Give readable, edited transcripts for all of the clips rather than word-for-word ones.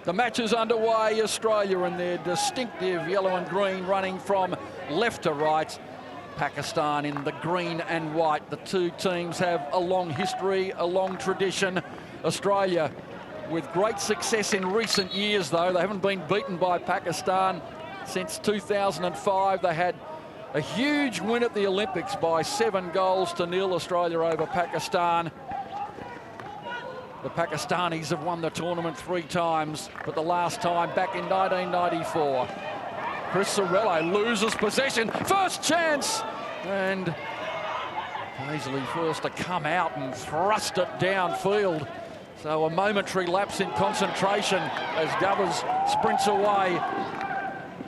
The match is underway. Australia in their distinctive yellow and green, running from left to right. Pakistan in the green and white. The two teams have a long history, a long tradition. Australia with great success in recent years, though. They haven't been beaten by Pakistan since 2005. They had a huge win at the Olympics by 7-0 Australia over Pakistan. The Pakistanis have won the tournament 3 times, but the last time back in 1994. Chris Sorrello loses possession. First chance! And Paisley first to come out and thrust it downfield. So a momentary lapse in concentration as Govers sprints away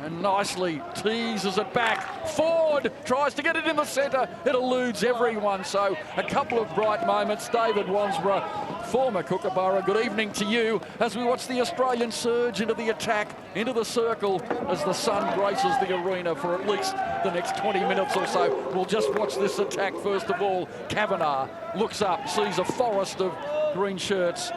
and nicely teases it back. Ford tries to get it in the centre. It eludes everyone. So a couple of bright moments. David Wansborough, former Kookaburra, good evening to you as we watch the Australian surge into the attack, into the circle as the sun graces the arena for at least the next 20 minutes or so. We'll just watch this attack first of all. Kavanagh looks up, sees a forest of green shirts.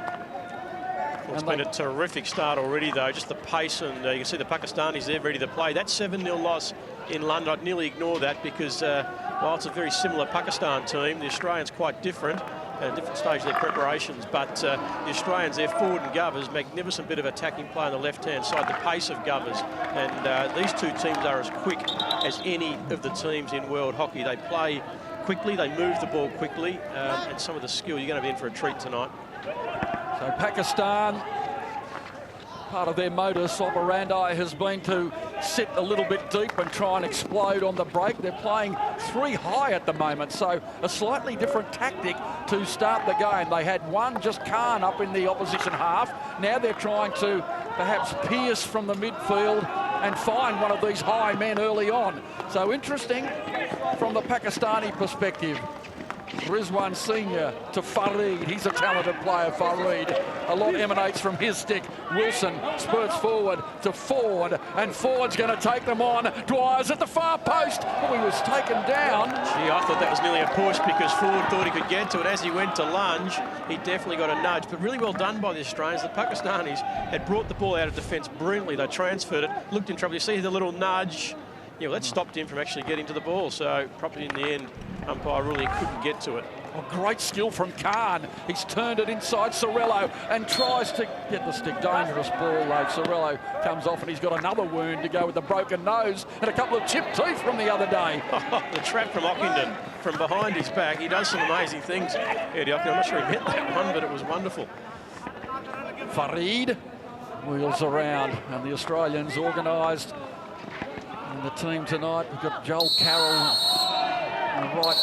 It's been a terrific start already, though. Just the pace, and you can see the Pakistanis there ready to play. That 7-0 loss in London, I'd nearly ignore that because while it's a very similar Pakistan team, the Australians quite different at a different stage of their preparations. But the Australians, their Ford and Govers, magnificent bit of attacking play on the left-hand side, the pace of Govers. And these two teams are as quick as any of the teams in world hockey. They play quickly, they move the ball quickly, and some of the skill. You're going to be in for a treat tonight. So Pakistan, part of their modus operandi has been to sit a little bit deep and try and explode on the break. They're playing 3 high at the moment, so a slightly different tactic to start the game. They had one, just Khan, up in the opposition half. Now they're trying to perhaps pierce from the midfield and find one of these high men early on. So interesting from the Pakistani perspective. Rizwan Senior to Farid. He's a talented player, Farid. A lot emanates from his stick. Wilson spurts forward to Ford, and Ford's going to take them on. Dwyer's at the far post. Oh, he was taken down. Gee, I thought that was nearly a push because Ford thought he could get to it. As he went to lunge, he definitely got a nudge. But really well done by the Australians. The Pakistanis had brought the ball out of defence brilliantly. They transferred it, looked in trouble. You see the little nudge. Yeah, well, that stopped him from actually getting to the ball. So probably in the end, umpire really couldn't get to it. Well, great skill from Khan. He's turned it inside Sorrello and tries to get the stick. Dangerous ball, though. Sorrello comes off and he's got another wound to go with the broken nose and a couple of chipped teeth from the other day. The trap from Ockenden from behind his back. He does some amazing things, Eddie Ockenden. I'm not sure he hit that one, but it was wonderful. Farid wheels around and the Australians organised in the team tonight. We've got Joel Carroll in the right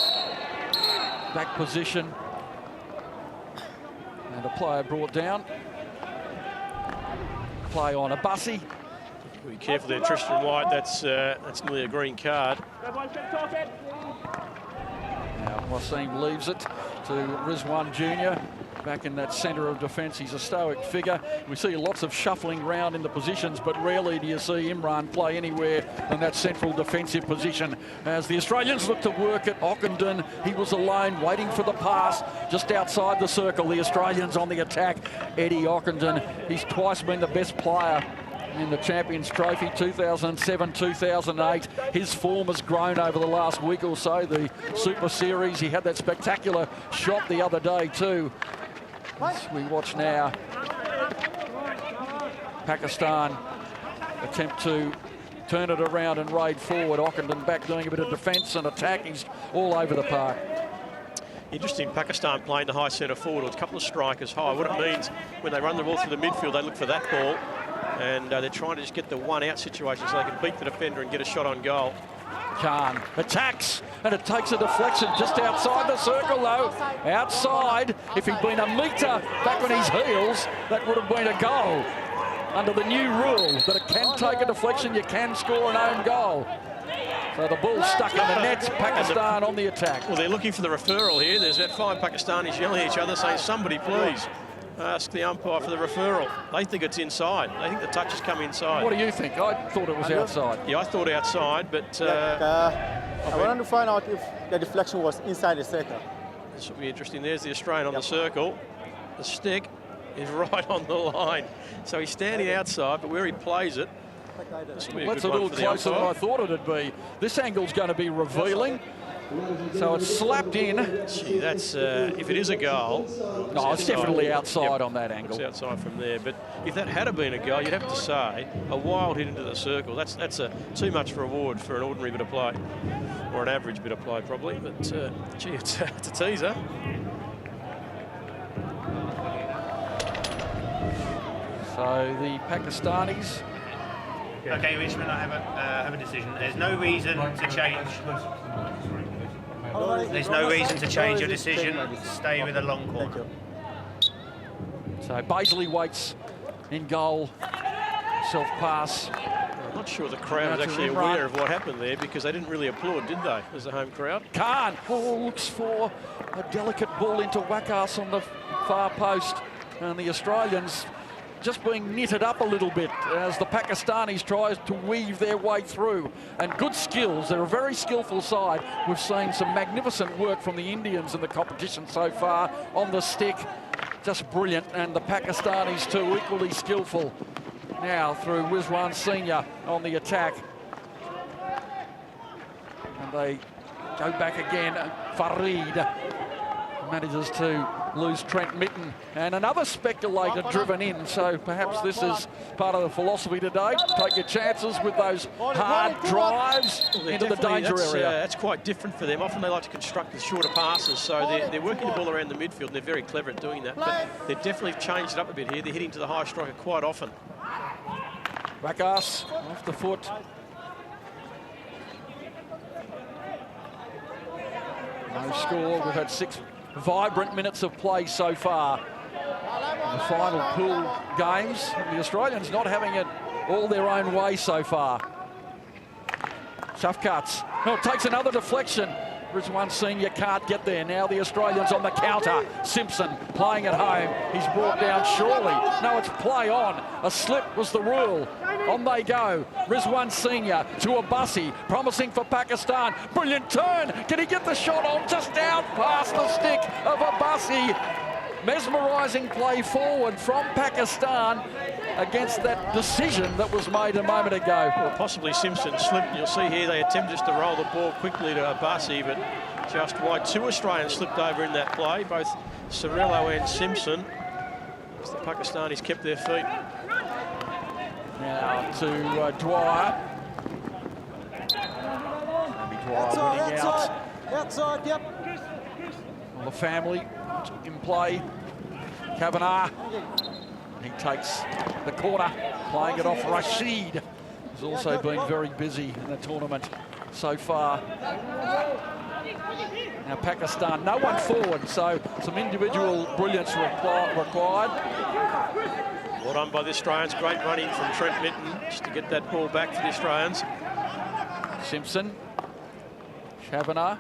back position. And a player brought down. Play on a Bussy. Be careful there, Tristan White. That's nearly a green card. Now Wasim leaves it to Rizwan Jr. Back in that centre of defence. He's a stoic figure. We see lots of shuffling round in the positions, but rarely do you see Imran play anywhere in that central defensive position. As the Australians look to work at Ockenden, he was alone, waiting for the pass just outside the circle. The Australians on the attack. Eddie Ockenden, he's twice been the best player in the Champions Trophy, 2007, 2008. His form has grown over the last week or so. The Super Series, he had that spectacular shot the other day too. As we watch now, Pakistan attempt to turn it around and raid forward. Ockenden back doing a bit of defence and attack. He's all over the park. Interesting, Pakistan playing the high centre forward. A couple of strikers high. What it means when they run the ball through the midfield, they look for that ball. And they're trying to just get the one-out situation so they can beat the defender and get a shot on goal. Khan attacks, and it takes a deflection just outside the circle, though. Outside, if he'd been a metre back on his heels, that would have been a goal. Under the new rule that it can take a deflection, you can score an own goal. So the ball's stuck in the nets, Pakistan on the attack. Well, they're looking for the referral here. There's about 5 Pakistanis yelling at each other, saying, somebody please ask the umpire for the referral. They think it's inside. They think the touch has come inside. What do you think? I thought it was outside. Yeah, I thought outside, but... I wanted to find out if the deflection was inside the circle. This will be interesting. There's the Australian on the circle. The stick. is right on the line. So he's standing outside, but where he plays it, this will be That's a little closer than I thought it'd be. This angle's going to be revealing. So it's slapped in. Gee, that's, if it is a goal. No, it's definitely outside on that angle. It's outside from there. But if that had been a goal, you'd have to say a wild hit into the circle. That's too much reward for an ordinary bit of play, or an average bit of play probably. But gee, it's a teaser. So the Pakistanis. Okay, Richmond, I have a decision. There's no reason to change. There's no reason to change your decision. Stay with a long corner. So Baisley waits in goal. Self-pass. I'm not sure the crowd is actually aware of what happened there, because they didn't really applaud, did they, as the home crowd? Khan looks for a delicate ball into Wakas on the far post. And the Australians just being knitted up a little bit as the Pakistanis try to weave their way through. And good skills. They're a very skillful side. We've seen some magnificent work from the Indians in the competition so far on the stick. Just brilliant. And the Pakistanis too, equally skillful. Now through Rizwan Senior on the attack. And they go back again. Farid manages to lose Trent Mitten, and another speculator driven in. So perhaps this is part of the philosophy today. Take your chances with those hard drives into the danger area. That's quite different for them. Often they like to construct the shorter passes, so they're working the ball around the midfield, and they're very clever at doing that. But they've definitely changed it up a bit here. They're hitting to the high striker quite often. Wakas off the foot. No score. We've had 6 vibrant minutes of play so far. In the final pool games, the Australians not having it all their own way so far. Shafkats. No, it takes another deflection. Rizwan Senior can't get there. Now the Australians on the counter. Simpson playing at home. He's brought down surely. No, it's play on. A slip was the rule. On they go. Rizwan Senior to Abbasi, promising for Pakistan. Brilliant turn. Can he get the shot on? Just out past the stick of Abbasi. Mesmerising play forward from Pakistan against that decision that was made a moment ago. Well, possibly Simpson slipped. You'll see here they attempted just to roll the ball quickly to Abbasi, but just wide. 2 Australians slipped over in that play, both Cirillo and Simpson, as the Pakistanis kept their feet. Now to Dwyer. Maybe Dwyer winning out. Outside, yep. Well, the family in play. Kavanagh. He takes the corner, playing it off. Rashid has also been very busy in the tournament so far. Now Pakistan, no one forward, so some individual brilliance required. Well done by the Australians. Great running from Trent Mitten just to get that ball back for the Australians. Simpson, Kavanagh.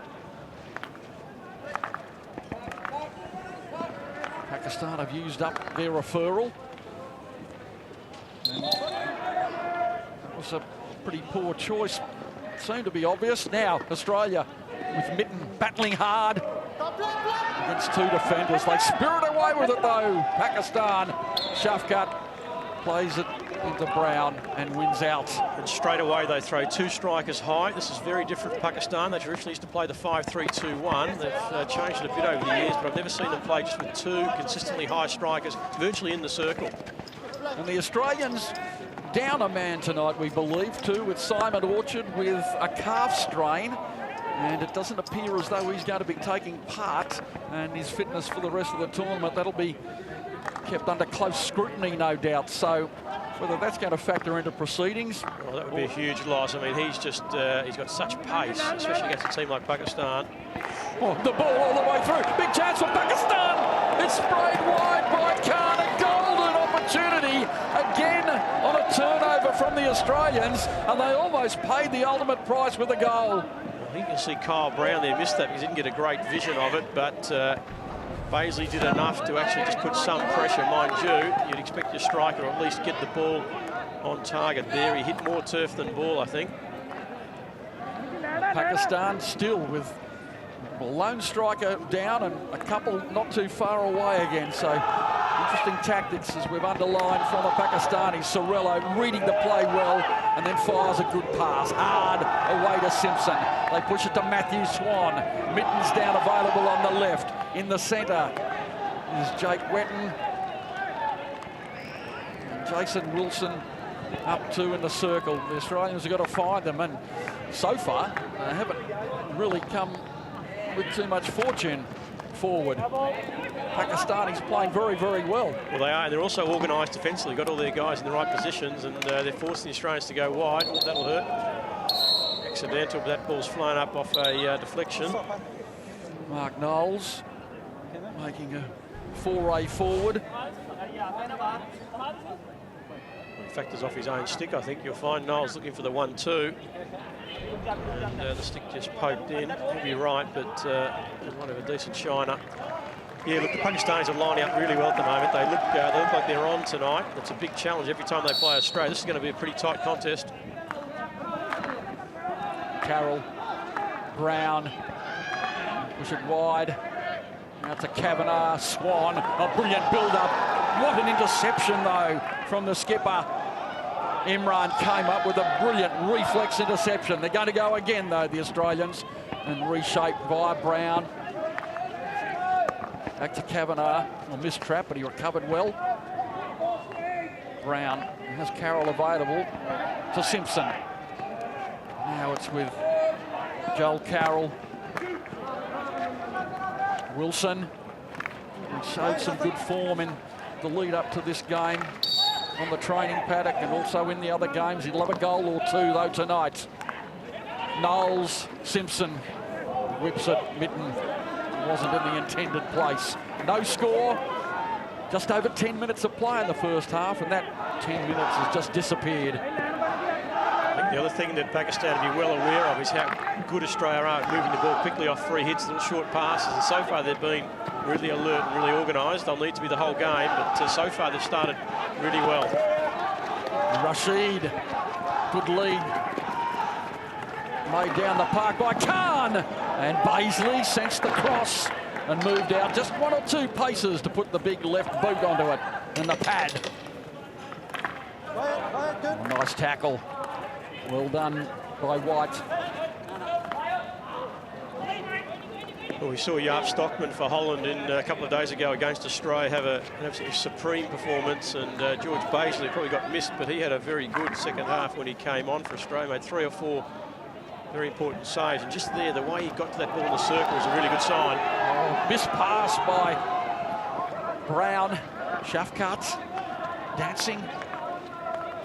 Pakistan have used up their referral. And that was a pretty poor choice. It seemed to be obvious. Now Australia with Mitten battling hard against 2 defenders. They spirit away with it though. Pakistan. Shafkat plays it into Brown and wins out. And straight away they throw 2 strikers high. This is very different from Pakistan. They traditionally used to play the 5-3-2-1. They've changed it a bit over the years, but I've never seen them play just with 2 consistently high strikers virtually in the circle. And the Australians down a man tonight, we believe, too, with Simon Orchard with a calf strain. And it doesn't appear as though he's going to be taking part, and his fitness for the rest of the tournament, that'll be kept under close scrutiny, no doubt. So whether that's going to factor into proceedings. Well, that would be a huge loss. I mean, he's just, he's got such pace, especially against a team like Pakistan. Oh, the ball all the way through. Big chance for Pakistan. It's sprayed wide by Khan. A golden opportunity again on a turnover from the Australians, and they almost paid the ultimate price with a goal. Well, you can see Kyle Brown there missed that because he didn't get a great vision of it, but Baisley did enough to actually just put some pressure. Mind you, you'd expect your striker to at least get the ball on target there. He hit more turf than ball, I think. Pakistan still with a lone striker down and a couple not too far away again. So interesting tactics, as we've underlined, from the Pakistanis. Sorello reading the play well and then fires a good pass. Hard away to Simpson. They push it to Matthew Swan. Mittens down available on the left. In the centre is Jake Wetton. And Jason Wilson up two in the circle. The Australians have got to find them, and so far they haven't really come with too much fortune forward. Pakistanis playing very, very well. Well, they are, and they're also organised defensively. Got all their guys in the right positions, and they're forcing the Australians to go wide. That'll hurt. Accidental, but that ball's flown up off a deflection. Mark Knowles making a foray forward. Factors off his own stick, I think. You'll find Knowles looking for the 1-2. And the stick just poked in. He'll be right, but might have a decent shiner. Yeah, look, the Pakistanis are lining up really well at the moment. They look like they're on tonight. It's a big challenge every time they play Australia. This is going to be a pretty tight contest. Carroll, Brown, push it wide. Now to Kavanagh, Swan, a brilliant build-up. What an interception, though, from the skipper. Imran came up with a brilliant reflex interception. They're going to go again, though, the Australians, and reshape via Brown. Back to Kavanagh. A missed trap, but he recovered well. Brown has Carroll available to Simpson. Now it's with Joel Carroll. Wilson, who showed some good form in the lead up to this game on the training paddock and also in the other games. He'd love a goal or two, though, tonight. Knowles, Simpson, whips it. Mitten wasn't in the intended place. No score. Just over 10 minutes of play in the first half, and that 10 minutes has just disappeared. I think the other thing that Pakistan to be well aware of is how good Australia are at moving the ball quickly off free hits, little short passes, and so far they've been really alert and really organised. They'll need to be the whole game, but so far they've started really well. Rashid, good lead. Made down the park by Khan, and Baisley sensed the cross and moved out just 1 or 2 paces to put the big left boot onto it and the pad. A nice tackle. Well done by White. Well, we saw Jaap Stockman for Holland a couple of days ago against Australia have an absolutely supreme performance, and George Baisley probably got missed, but he had a very good second half when he came on for Australia. Made 3 or 4 very important saves, and just there, the way he got to that ball in the circle was a really good sign. Oh, missed pass by Brown. Shafkat dancing.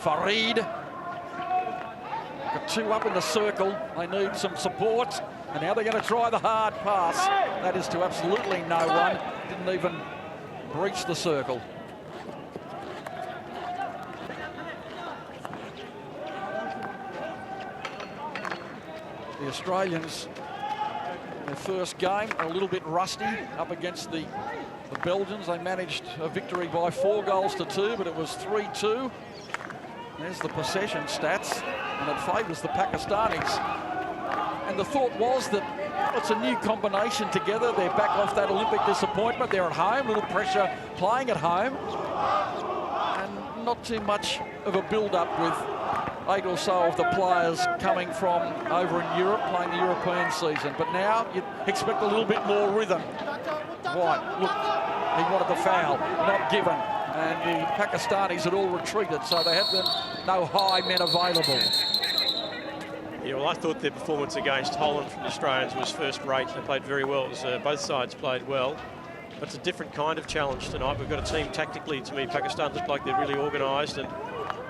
Farid. Got 2 up in the circle. They need some support. And now they're going to try the hard pass. That is to absolutely no one. Didn't even breach the circle. The Australians, their first game, are a little bit rusty up against the Belgians. They managed a victory by 4 goals to 2, but it was 3-2. There's the possession stats, and it favours the Pakistanis. And the thought was that it's a new combination together. They're back off that Olympic disappointment. They're at home, little pressure playing at home. And not too much of a build-up with 8 or so of the players coming from over in Europe, playing the European season. But now you'd expect a little bit more rhythm. White, look, he wanted the foul, not given. And the Pakistanis had all retreated, so they had no high men available. Yeah, well, I thought their performance against Holland from the Australians was first rate. They played very well. It was, both sides played well. But it's a different kind of challenge tonight. We've got a team tactically, to me, Pakistan look like they're really organised. And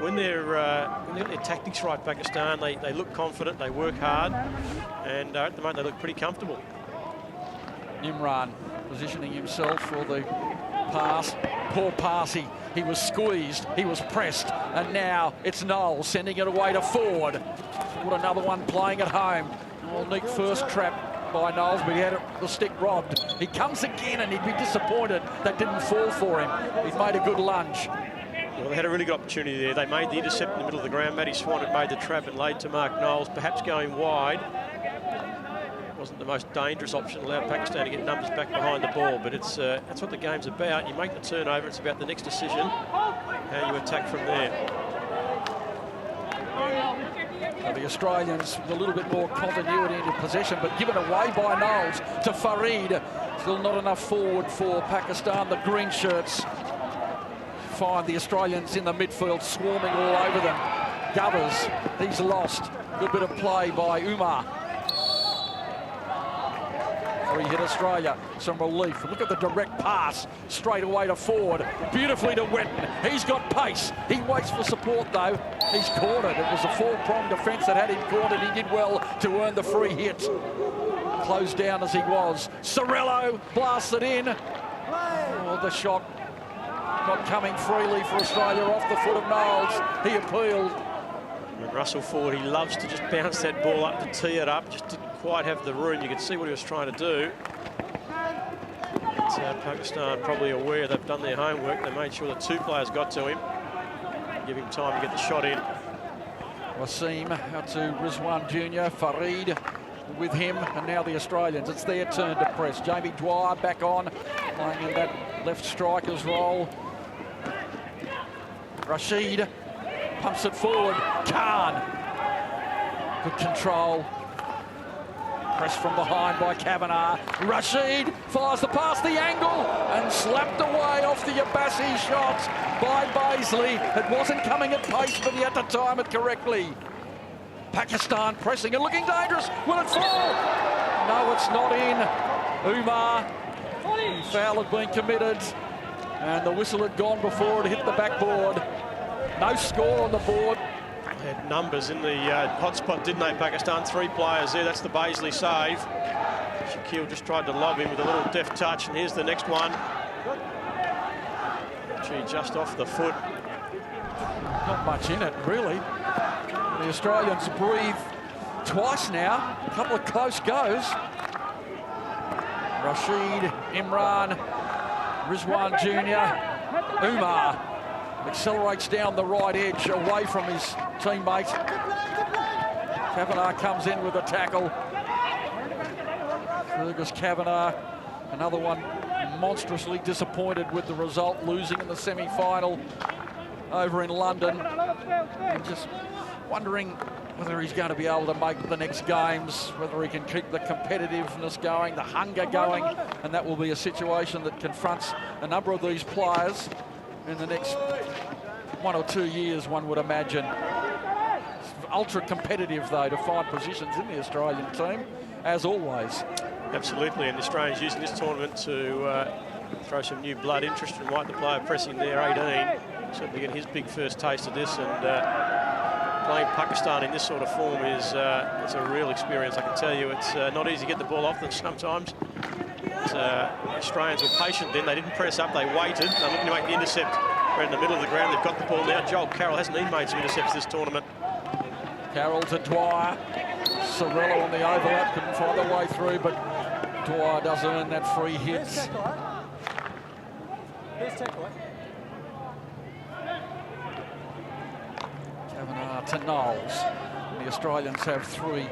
when they've got their tactics right, Pakistan, they look confident, they work hard. And at the moment, they look pretty comfortable. Imran positioning himself for the pass. Poor pass, he was squeezed, he was pressed, and now it's Knowles sending it away to Ford. What another one playing at home. Oh, neat first trap by Knowles, but he had the stick robbed. He comes again, and he'd be disappointed that didn't fall for him. He's made a good lunge. Well, they had a really good opportunity there. They made the intercept in the middle of the ground. Matty Swan had made the trap and laid to Mark Knowles, perhaps going wide. wasn't the most dangerous option, allowed Pakistan to get numbers back behind the ball, but it's that's what the game's about. You make the turnover, it's about the next decision, how you attack from there. So the Australians with a little bit more continuity into possession, but given away by Knowles to Farid. Still not enough forward for Pakistan. The green shirts find the Australians in the midfield, swarming all over them. Govers, he's lost. Good bit of play by Umar. Hit Australia, some relief. Look at the direct pass straight away to Ford, beautifully to Wetton. He's got pace. He waits for support though. He's cornered. It was a four-pronged defence that had him cornered. He did well to earn the free hit. Closed down as he was. Sorello blasted in. Oh, the shot not coming freely for Australia off the foot of Knowles. He appealed. And Russell Ford, he loves to just bounce that ball up to tee it up. Just didn't quite have the room. You could see what he was trying to do. But, Pakistan probably aware they've done their homework. They made sure that two players got to him. Give him time to get the shot in. Wasim out to Rizwan Jr. Farid with him, and now the Australians. It's their turn to press. Jamie Dwyer back on, playing in that left striker's role. Rashid pumps it forward. Khan. Good control. Pressed from behind by Kavanagh. Rashid fires the pass, the angle, and slapped away off the Abbasi shot by Baisley. It wasn't coming at pace, but he had to time it correctly. Pakistan pressing and looking dangerous. Will it fall? No, it's not in. Umar. Foul had been committed, and the whistle had gone before it hit the backboard. No score on the board. Had numbers in the hotspot, didn't they, Pakistan? 3 players there. That's the Baisley save. Shaquille just tried to lob him with a little deft touch, and here's the next one. Gee, just off the foot. Not much in it, really. The Australians breathe twice now. A couple of close goes. Rashid, Imran, Rizwan Jr., Umar accelerates down the right edge away from his teammate. Kavanagh comes in with a tackle. Fergus Kavanagh, another one monstrously disappointed with the result, losing in the semi-final over in London. And just wondering whether he's going to be able to make the next games, whether he can keep the competitiveness going, the hunger going, and that will be a situation that confronts a number of these players in the next 1 or 2 years, one would imagine. It's ultra competitive, though, to find positions in the Australian team, as always. Absolutely, and the Australians using this tournament to throw some new blood. Interest in White, the player pressing there, 18. Certainly get his big first taste of this, and playing Pakistan in this sort of form is it's a real experience. I can tell you, it's not easy to get the ball off them sometimes. The Australians were patient then. They didn't press up, they waited. They're looking to make the intercept right in the middle of the ground. They've got the ball now. Joel Carroll hasn't even made some intercepts this tournament. Carroll to Dwyer. Sorello on the overlap, couldn't find the way through, but Dwyer does earn that free hit. Kavanagh to Knowles. And the Australians have 3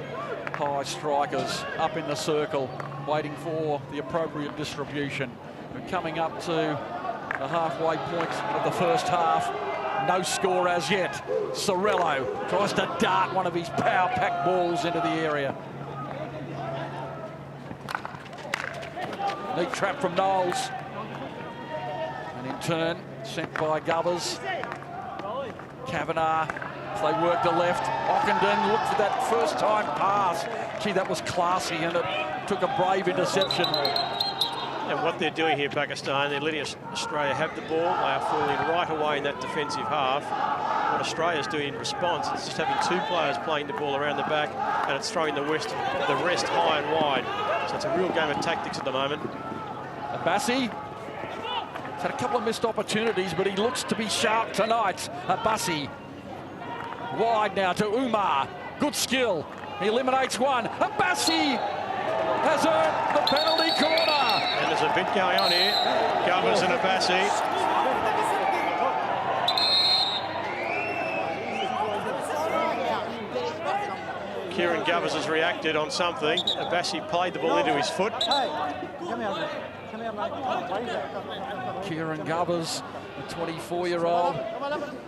high strikers up in the circle, waiting for the appropriate distribution. We're coming up to the halfway point of the first half. No score as yet. Sorello tries to dart one of his power-packed balls into the area. Neat trap from Knowles. And in turn, sent by Govers. Kavanagh, as they work to left. Ockenden looked for that first-time pass. Gee, that was classy, and it took a brave interception. And what they're doing here, Pakistan, they're letting Australia have the ball. They are falling right away in that defensive half. What Australia's doing in response is just having 2 players playing the ball around the back, and it's throwing the rest high and wide. So it's a real game of tactics at the moment. Abbasi has had a couple of missed opportunities, but he looks to be sharp tonight. Abbasi wide now to Umar. Good skill. He eliminates one. Abbasi has earned the penalty corner. And there's a bit going on here. Govers and Abbasi. Kieran Govers has reacted on something. Abassi played the ball into his foot. Kieran Govers, the 24-year-old,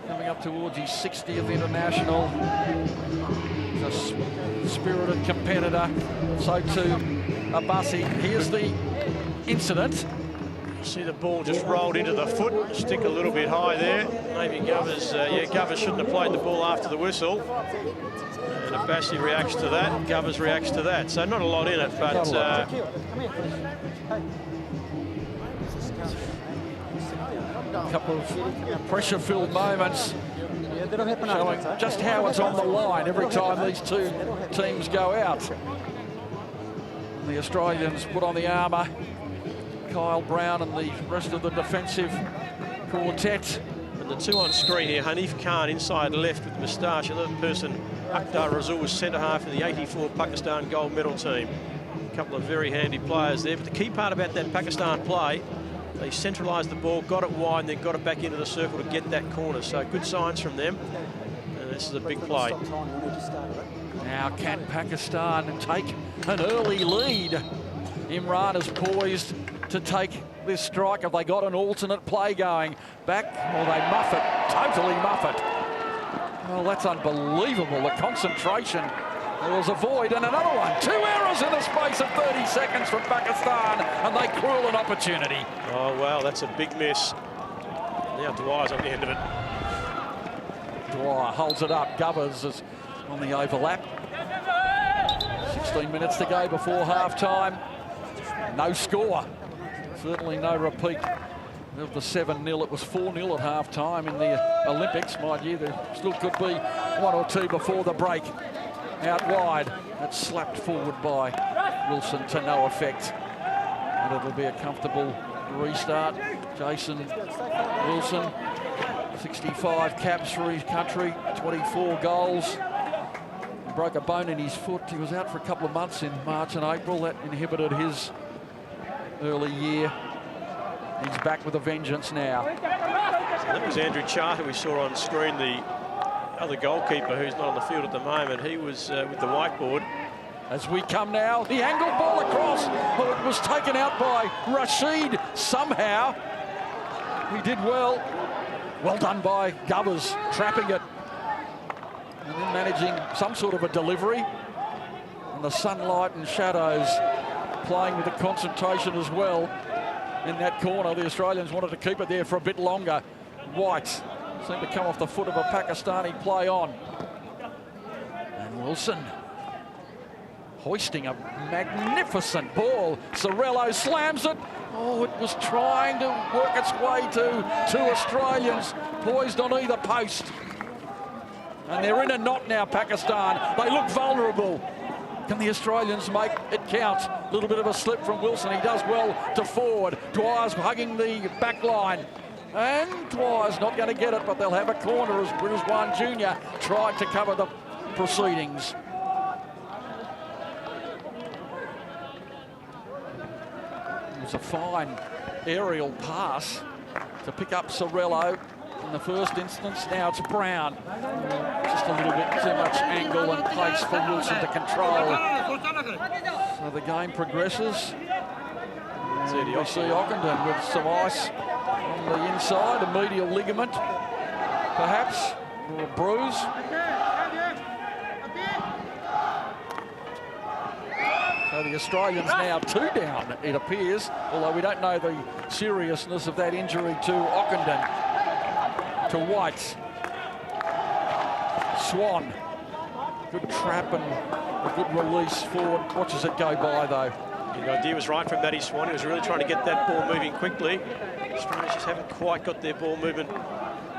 coming up towards his 60th international. He's a spirited competitor. So too Abassi. Here's the incident. See the ball just rolled into the foot, stick a little bit high there. Maybe Govers, Govers shouldn't have played the ball after the whistle. And Abassi reacts to that, Govers reacts to that. So not a lot in it, but a couple of pressure-filled moments showing just how it's on the line every time these two teams go out. And the Australians put on the armour. Kyle Brown and the rest of the defensive quartet. And the two on screen here, Hanif Khan inside left with the moustache. The other person, Akhtar Rasul, was centre half of the 84 Pakistan gold medal team. A couple of very handy players there. But the key part about that Pakistan play, they centralised the ball, got it wide, and then got it back into the circle to get that corner. So good signs from them. And this is a big play. Now can Pakistan take an early lead? Imran is poised to take this strike. Have they got an alternate play going? Back, or they muff it, totally muff it. Well, that's unbelievable, the concentration. There was a void and another one. 2 errors in the space of 30 seconds from Pakistan, and they cruel an opportunity. Oh, wow, that's a big miss. Now Dwyer's on the end of it. Dwyer holds it up. Govers is on the overlap. 16 minutes to go before half-time. No score. Certainly no repeat of the 7-0. It was 4-0 at half-time in the Olympics. Mind you, there still could be 1 or 2 before the break. Out wide. It's slapped forward by Wilson to no effect. And it'll be a comfortable restart. Jason Wilson, 65 caps for his country, 24 goals. He broke a bone in his foot. He was out for a couple of months in March and April. That inhibited his early year. He's back with a vengeance now. So that was Andrew Charter we saw on screen, the other goalkeeper who's not on the field at the moment. He was with the whiteboard. As we come now, the angled ball across. Oh, it was taken out by Rashid somehow. He did well. Well done by Govers, trapping it. And then managing some sort of a delivery. And the sunlight and shadows playing with the concentration as well in that corner. The Australians wanted to keep it there for a bit longer. White seemed to come off the foot of a Pakistani play on. And Wilson hoisting a magnificent ball. Sorrello slams it. Oh, it was trying to work its way to 2 Australians poised on either post. And they're in a knot now, Pakistan. They look vulnerable. Can the Australians make it count? A little bit of a slip from Wilson. He does well to forward. Dwyer's hugging the back line. And Dwyer's not going to get it, but they'll have a corner as Rizwan Jr. tried to cover the proceedings. It was a fine aerial pass to pick up Sorrello in the first instance. Now it's Brown. Just a little bit too much angle and pace for Wilson to control. So the game progresses. We see Ockenden with some ice on the inside, a medial ligament, perhaps, or a bruise. So the Australians now 2 down, it appears, although we don't know the seriousness of that injury to Ockenden. To White. Swan. Good trap and a good release forward. Watches it go by, though. The idea was right from Matty Swan. He was really trying to get that ball moving quickly. Australians just haven't quite got their ball movement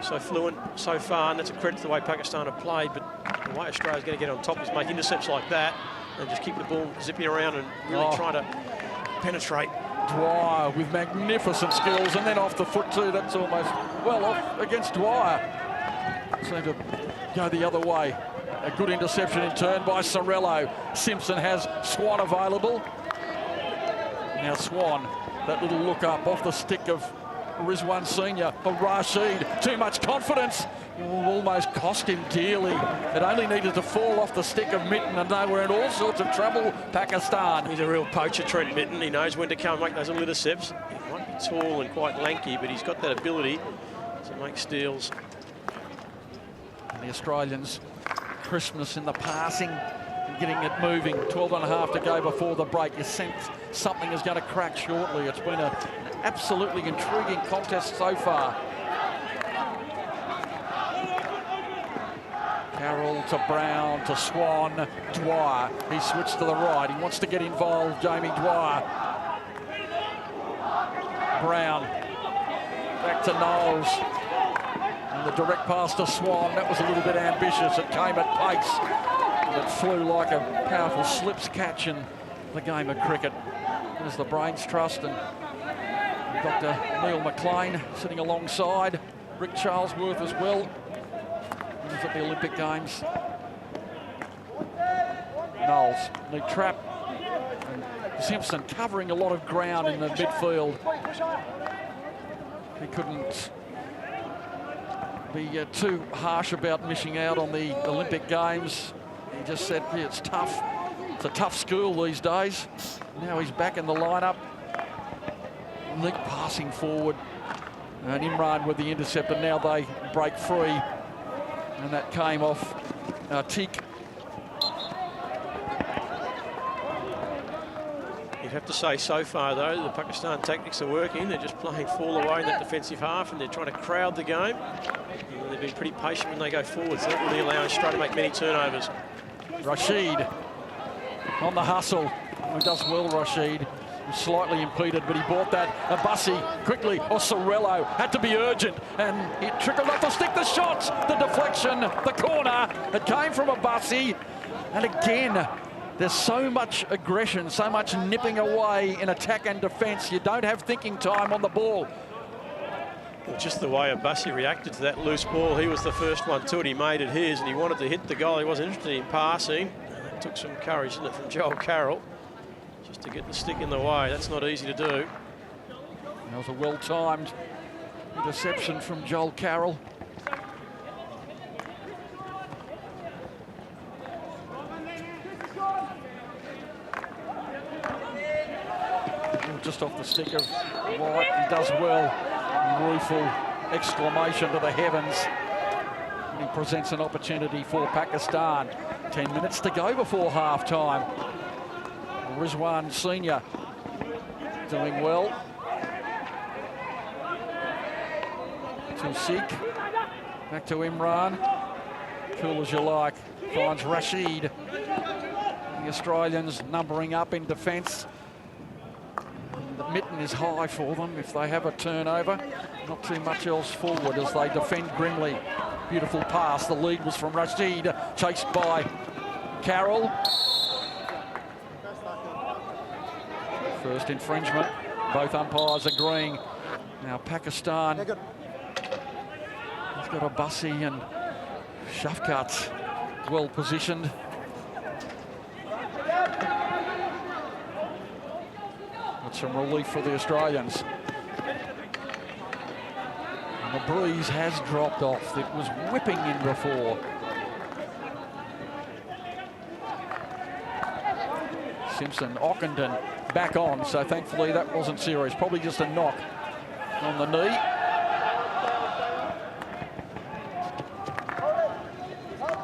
so fluent so far, and that's a credit to the way Pakistan have played. But the way Australia's going to get on top is make intercepts like that and just keep the ball zipping around and really try to penetrate. Dwyer with magnificent skills, and then off the foot too. That's almost well off against Dwyer. Seemed to go the other way. A good interception in turn by Sorrello. Simpson has Swan available. Now Swan, that little look up off the stick of Rizwan Senior. But Rashid, too much confidence. almost cost him dearly. It only needed to fall off the stick of Mitten, and they were in all sorts of trouble, Pakistan. He's a real poacher, Trent Mitten. He knows when to come and make those little intercepts. He might be tall and quite lanky, but he's got that ability to make steals. And the Australians, Christmas in the passing, and getting it moving. 12 and a half to go before the break. You sense something is going to crack shortly. It's been an absolutely intriguing contest so far. Carroll to Brown to Swan, Dwyer. He switched to the right. He wants to get involved, Jamie Dwyer. Brown back to Knowles. And the direct pass to Swan. That was a little bit ambitious. It came at pace. It flew like a powerful slips catch in the game of cricket. There's the Brains Trust and Dr. Neil McLean sitting alongside. Rick Charlesworth as well. He's at the Olympic Games. Knowles, neat trap. And Simpson covering a lot of ground in the midfield. He couldn't be too harsh about missing out on the Olympic Games. He just said, yeah, it's tough. It's a tough school these days. Now he's back in the lineup. Neat passing forward. And Imran with the intercept, and now they break free. And that came off Teak. You'd have to say so far, though, the Pakistan tactics are working. They're just playing fall away in that defensive half, and they're trying to crowd the game. And they've been pretty patient when they go forward, so not really allowing Australia to make many turnovers. Rashid on the hustle. He does well, Rashid. Slightly impeded, but he bought that. Abassi quickly, or Sorello had to be urgent, and it trickled off the stick. The shots, the deflection, the corner. It came from Abassi, and again, there's so much aggression, so much nipping away in attack and defence. You don't have thinking time on the ball. Well, just the way Abassi reacted to that loose ball, he was the first one to it. He made it his, and he wanted to hit the goal. He wasn't interested in passing. That took some courage, didn't it, from Joel Carroll? Just to get the stick in the way, that's not easy to do. That was a well-timed interception from Joel Carroll. Just off the stick of White, he does well. Rueful exclamation to the heavens. And he presents an opportunity for Pakistan. 10 minutes to go before half-time. Rizwan Senior doing well. To Sikh. Back to Imran. Cool as you like. Finds Rashid. The Australians numbering up in defence. The mitten is high for them if they have a turnover. Not too much else forward as they defend grimly. Beautiful pass. The lead was from Rashid. Chased by Carroll. First infringement, both umpires agreeing. Now Pakistan, he's got Abassi and Shafkat well positioned. That's some relief for the Australians. And the breeze has dropped off. It was whipping in before. Simpson, Ockenden back on, so thankfully that wasn't serious. Probably just a knock on the knee.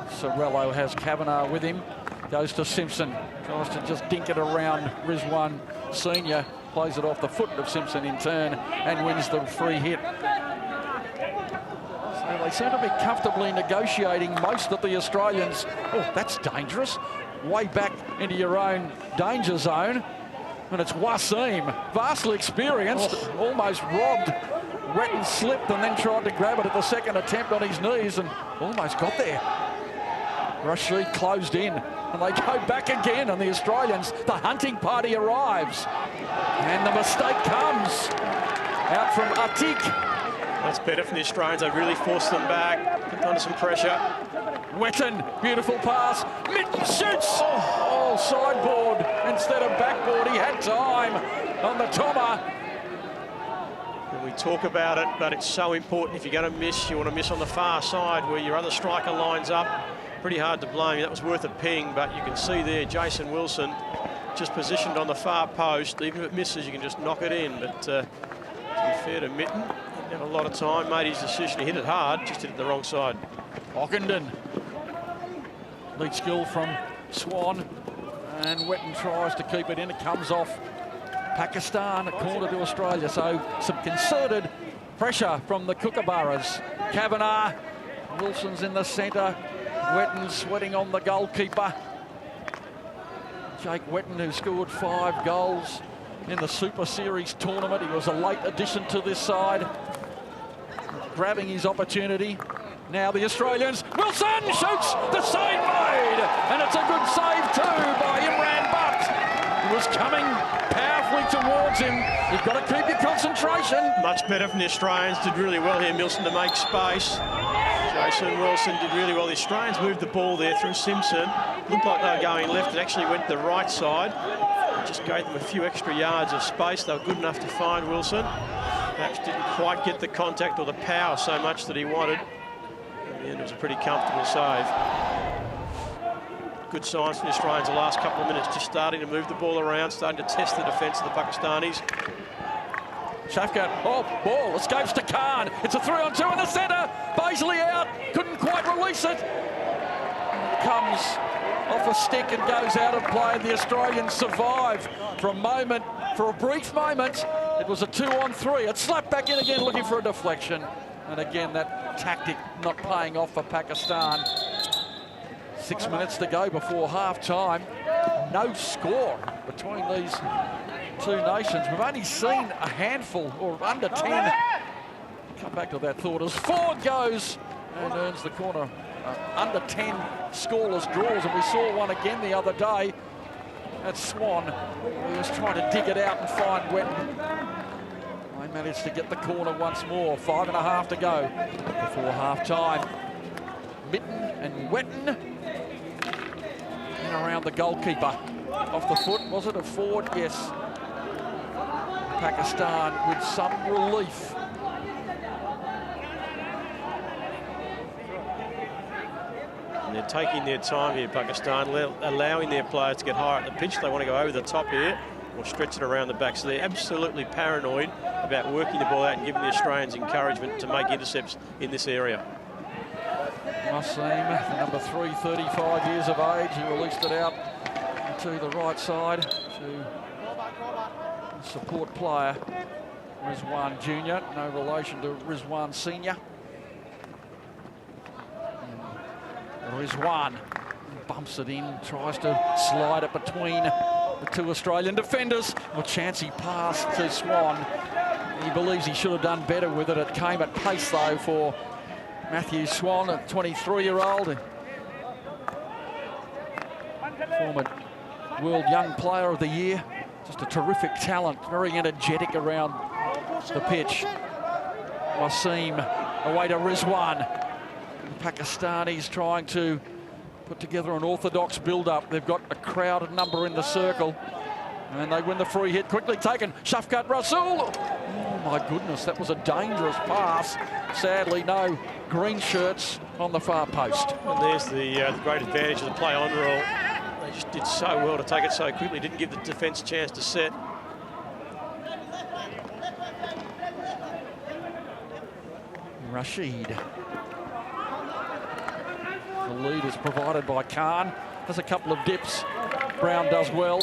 Sorello has Kavanagh with him. Goes to Simpson. Tries to just dink it around Rizwan Senior. Plays it off the foot of Simpson in turn and wins the free hit. So they seem to be comfortably negotiating most of the Australians. Oh, that's dangerous. Way back into your own danger zone. And it's Wasim, vastly experienced, almost robbed, wet and slipped, and then tried to grab it at the second attempt on his knees and almost got there. Rashid closed in, and they go back again, and the Australians, the hunting party arrives. And the mistake comes out from Atik. That's better for the Australians. They really forced them back, put under some pressure. Wetton, beautiful pass. Mitten shoots. Oh, sideboard instead of backboard. He had time on the Toma. We talk about it, but it's so important. If you're going to miss, you want to miss on the far side where your other striker lines up. Pretty hard to blame. That was worth a ping, but you can see there Jason Wilson just positioned on the far post. Even if it misses, you can just knock it in. But to be fair to Mitten, he didn't have a lot of time, made his decision. He hit it hard, just hit it the wrong side. Ockenden. Lead skill from Swan. And Wetton tries to keep it in. It comes off Pakistan, a corner to Australia. So some concerted pressure from the Kookaburras. Kavanagh, Wilson's in the centre. Wetton sweating on the goalkeeper. Jake Wetton, who scored 5 goals in the Super Series tournament. He was a late addition to this side. Grabbing his opportunity. Now the Australians. Wilson shoots, the save made, and it's a good save too by Imran Butt. He was coming powerfully towards him. You've got to keep your concentration. Much better from the Australians. Did really well here, Milson, to make space. Jason Wilson did really well. The Australians moved the ball there through Simpson. Looked like they were going left. It actually went the right side. It just gave them a few extra yards of space. They were good enough to find Wilson. Perhaps didn't quite get the contact or the power so much that he wanted. In the end, it was a pretty comfortable save. Good signs from the Australians the last couple of minutes, just starting to move the ball around, starting to test the defence of the Pakistanis. Shafkat, oh, ball escapes to Khan. It's a 3-on-2 in the centre. Baisley out, couldn't quite release it. Comes off a stick and goes out of play. The Australians survive for a moment, for a brief moment. It was a 2-on-3. It slapped back in again, looking for a deflection. And again, that tactic not paying off for Pakistan. 6 minutes to go before half-time. No score between these two nations. We've only seen a handful, or under 10. Come back to that thought as Ford goes and earns the corner. Under 10 scoreless draws, and we saw one again the other day at Swan. He was trying to dig it out and find Wetton. They managed to get the corner once more. 5.5 to go before half-time. Mitten and Wetton in around the goalkeeper. Off the foot, was it a Ford? Yes. Pakistan with some relief. And they're taking their time here, Pakistan, allowing their players to get higher up the pitch. They want to go over the top here or stretch it around the back. So they're absolutely paranoid about working the ball out and giving the Australians encouragement to make intercepts in this area. Wasim, the number 3, 35 years of age. He released it out to the right side to support player Rizwan Jr., no relation to Rizwan Senior. And Rizwan bumps it in, tries to slide it between the two Australian defenders. A chancy pass to Swan. He believes he should have done better with it. It came at pace though for Matthew Swan, a 23-year-old. Former World Young Player of the Year. Just a terrific talent, very energetic around the pitch. Wasim away to Rizwan. The Pakistanis trying to put together an orthodox build-up. They've got a crowded number in the circle. And they win the free hit, quickly taken. Shafkat Rasul. Oh my goodness, that was a dangerous pass. Sadly, no green shirts on the far post. And there's the great advantage of the play-on rule. They just did so well to take it so quickly, didn't give the defence a chance to set. Rashid. The lead is provided by Khan. There's a couple of dips. Brown does well.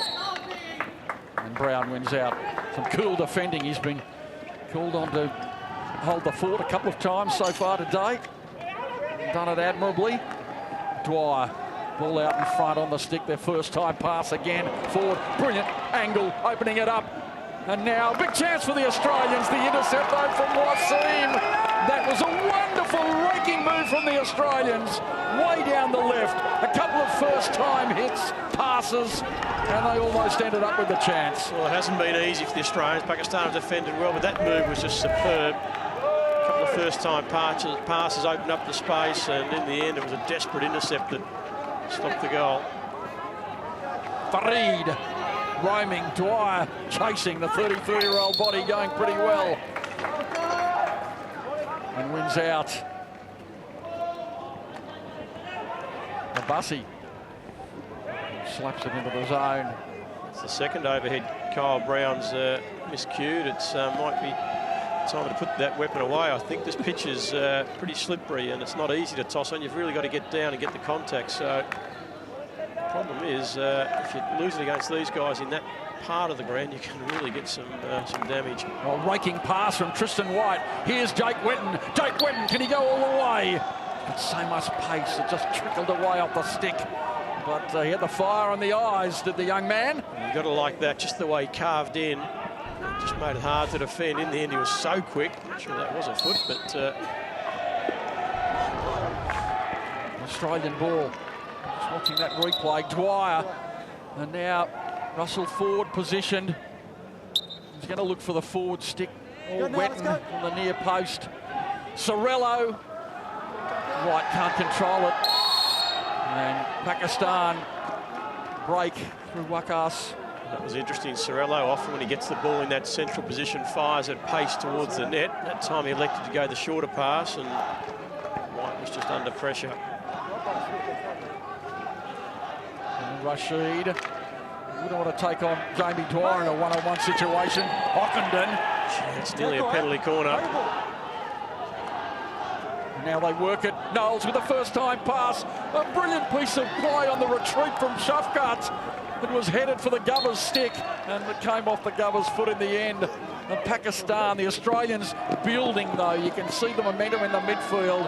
And Brown wins out. Some cool defending. He's been called on to hold the fort a couple of times so far today. Done it admirably. Dwyer, ball out in front on the stick. Their first time pass again. Forward, brilliant angle, opening it up. And now, big chance for the Australians. The intercept though from Wasim. That was a wonderful raking move from the Australians. Way down the left. A couple of first-time hits, passes, and they almost ended up with the chance. Well, it hasn't been easy for the Australians. Pakistan have defended well, but that move was just superb. A couple of first-time passes opened up the space, and in the end, it was a desperate intercept that stopped the goal. Farid roaming, Dwyer chasing, the 33-year-old body going pretty well. brings out the Bussy. Slaps it into the zone. It's the second overhead. Kyle Brown's miscued. It's might be time to put that weapon away. I think this pitch is pretty slippery and it's not easy to toss on. You've really got to get down and get the contact. So the problem is if you lose it against these guys in that part of the ground, you can really get some damage. Well, raking pass from Tristan White. Here's Jake Wetton. Jake Wetton, can he go all the way? Got so much pace, it just trickled away off the stick. But he had the fire in the eyes, did the young man. You've got to like that, just the way he carved in. Just made it hard to defend. In the end, he was so quick. Not sure that was a foot, but... Australian ball. Just watching that replay. Dwyer. And now Russell forward positioned. He's going to look for the forward stick. All Wetton on the near post. Sorello. White can't control it. And Pakistan break through Wakas. That was interesting. Sorello often when he gets the ball in that central position fires at pace towards the net. That time he elected to go the shorter pass and White was just under pressure. And Rashid wouldn't want to take on Jamie Dwyer in a one-on-one situation. Ockenden. It's nearly a penalty corner. Now they work it. Knowles with a first-time pass. A brilliant piece of play on the retreat from Shafkat. It was headed for the Govers' stick and it came off the Govers' foot in the end. And Pakistan, the Australians building though. You can see the momentum in the midfield.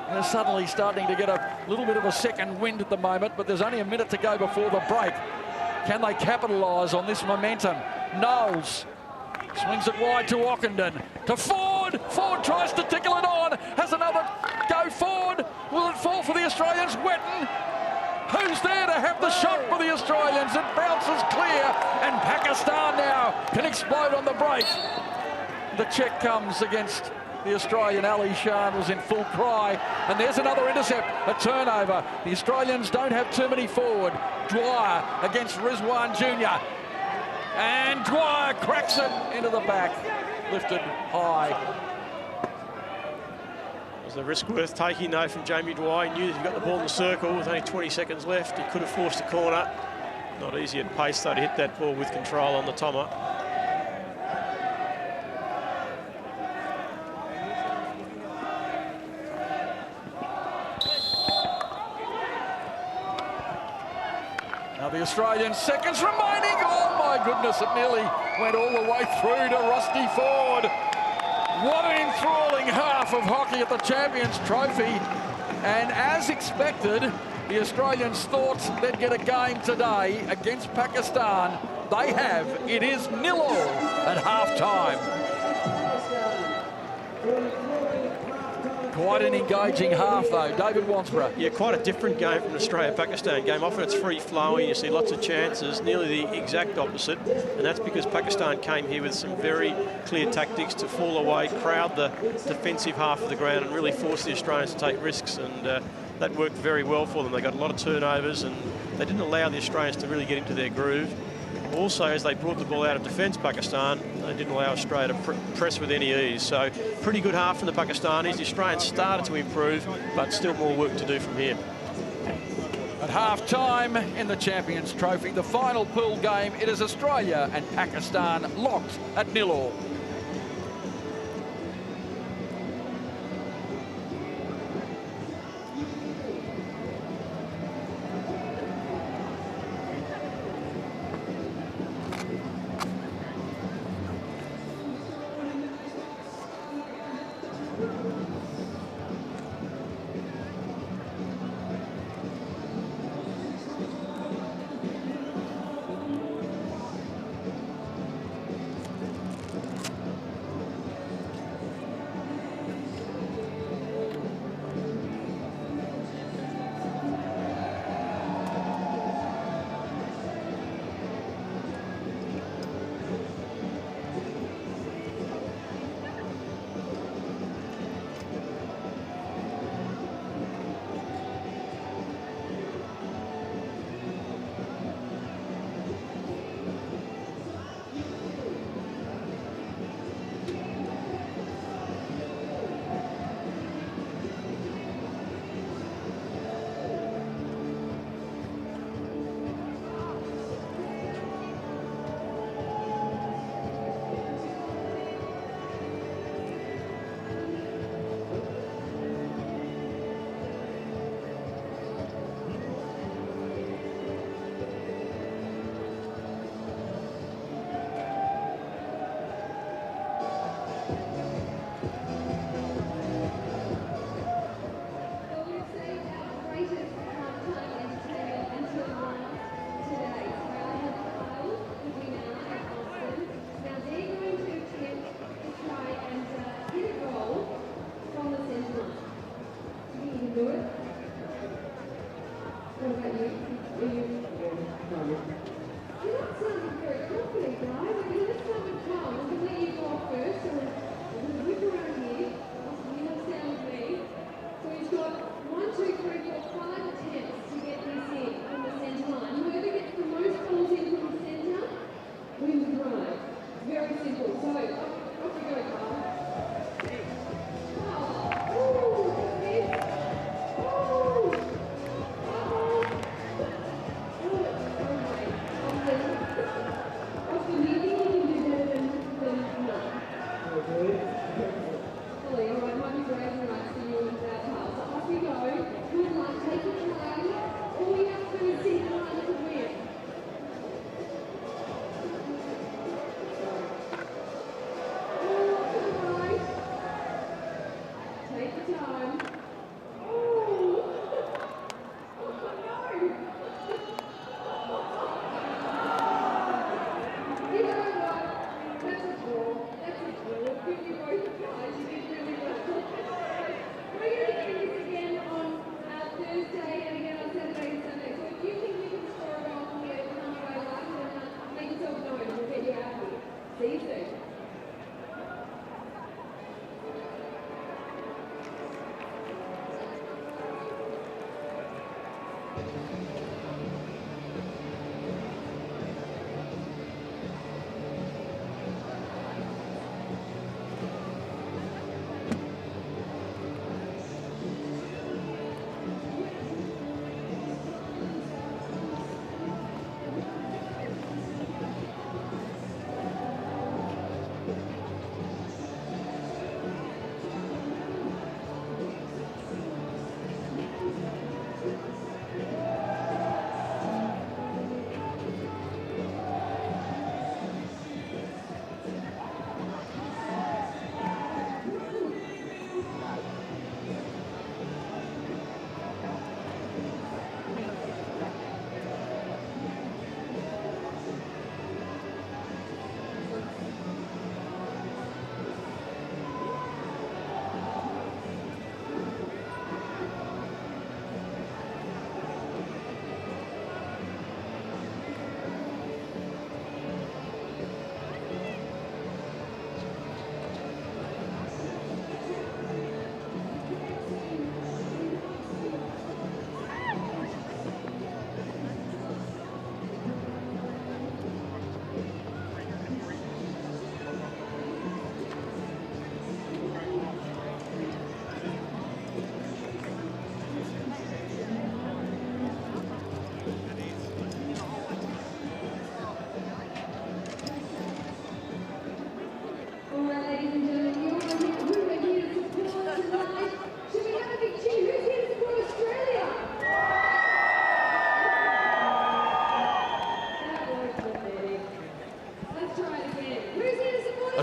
They're suddenly starting to get a little bit of a second wind at the moment, but there's only a minute to go before the break. Can they capitalise on this momentum? Knowles swings it wide to Ockenden. To Ford. Ford tries to tickle it on. Has another go forward. Will it fall for the Australians? Wetton. Who's there to have the shot for the Australians? It bounces clear. And Pakistan now can explode on the break. The check comes against the Australian. Ali Shan was in full cry. And there's another intercept. A turnover. The Australians don't have too many forward. Dwyer against Rizwan Jr. And Dwyer cracks it into the back. Lifted high. Was the risk worth taking though from Jamie Dwyer? He knew that he got the ball in the circle with only 20 seconds left. He could have forced a corner. Not easy at pace though to hit that ball with control on the Tommer. Now the Australians, seconds remaining. Oh my goodness, it nearly went all the way through to Rusty Ford. What an enthralling half of hockey at the Champions Trophy. And as expected, the Australians thought they'd get a game today against Pakistan. They have. It is 0-0 at half-time. Quite an engaging half, though. David Wansborough. Yeah, quite a different game from the Australia-Pakistan game. Often it's free-flowing, you see lots of chances, nearly the exact opposite. And that's because Pakistan came here with some very clear tactics to fall away, crowd the defensive half of the ground and really force the Australians to take risks. And that worked very well for them. They got a lot of turnovers and they didn't allow the Australians to really get into their groove. Also, as they brought the ball out of defence, Pakistan, they didn't allow Australia to press with any ease. So, pretty good half from the Pakistanis. The Australians started to improve, but still more work to do from here. At half-time in the Champions Trophy, the final pool game, it is Australia and Pakistan locked at 0-0.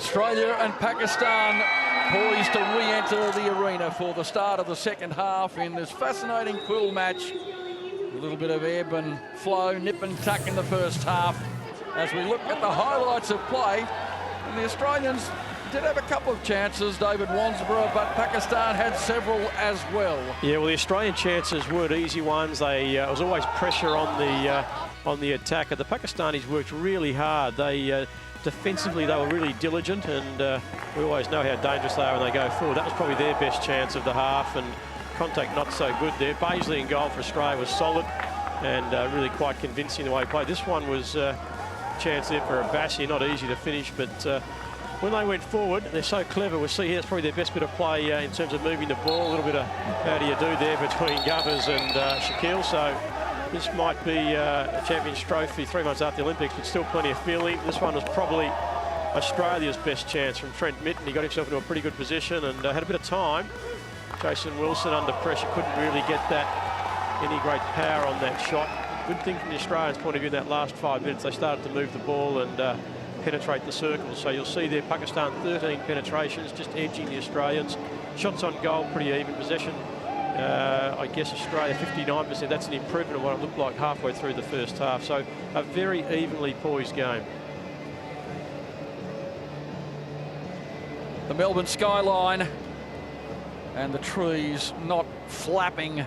Australia and Pakistan poised to re-enter the arena for the start of the second half in this fascinating quill match. A little bit of ebb and flow, nip and tuck in the first half as we look at the highlights of play. And the Australians did have a couple of chances, David Wansborough, but Pakistan had several as well. Yeah, well, the Australian chances weren't easy ones. There was always pressure on the attack. And the Pakistanis worked really hard. They defensively, they were really diligent, and we always know how dangerous they are when they go forward. That was probably their best chance of the half, and contact not so good there. Paisley in goal for Australia was solid and really quite convincing the way he played. This one was a chance there for Abbasi, not easy to finish, but when they went forward, they're so clever. We'll see here, it's probably their best bit of play in terms of moving the ball. A little bit of how do you do there between Govers and Shaquille. So this might be a Champions Trophy 3 months after the Olympics, but still plenty of feeling. This one was probably Australia's best chance from Trent Mitten. He got himself into a pretty good position and had a bit of time. Jason Wilson under pressure couldn't really get any great power on that shot. Good thing from the Australians' point of view in that last 5 minutes, they started to move the ball and penetrate the circles. So you'll see there Pakistan 13 penetrations, just edging the Australians. Shots on goal pretty even. Possession, I guess Australia 59%. That's an improvement of what it looked like halfway through the first half. So a very evenly poised game. The Melbourne skyline and the trees not flapping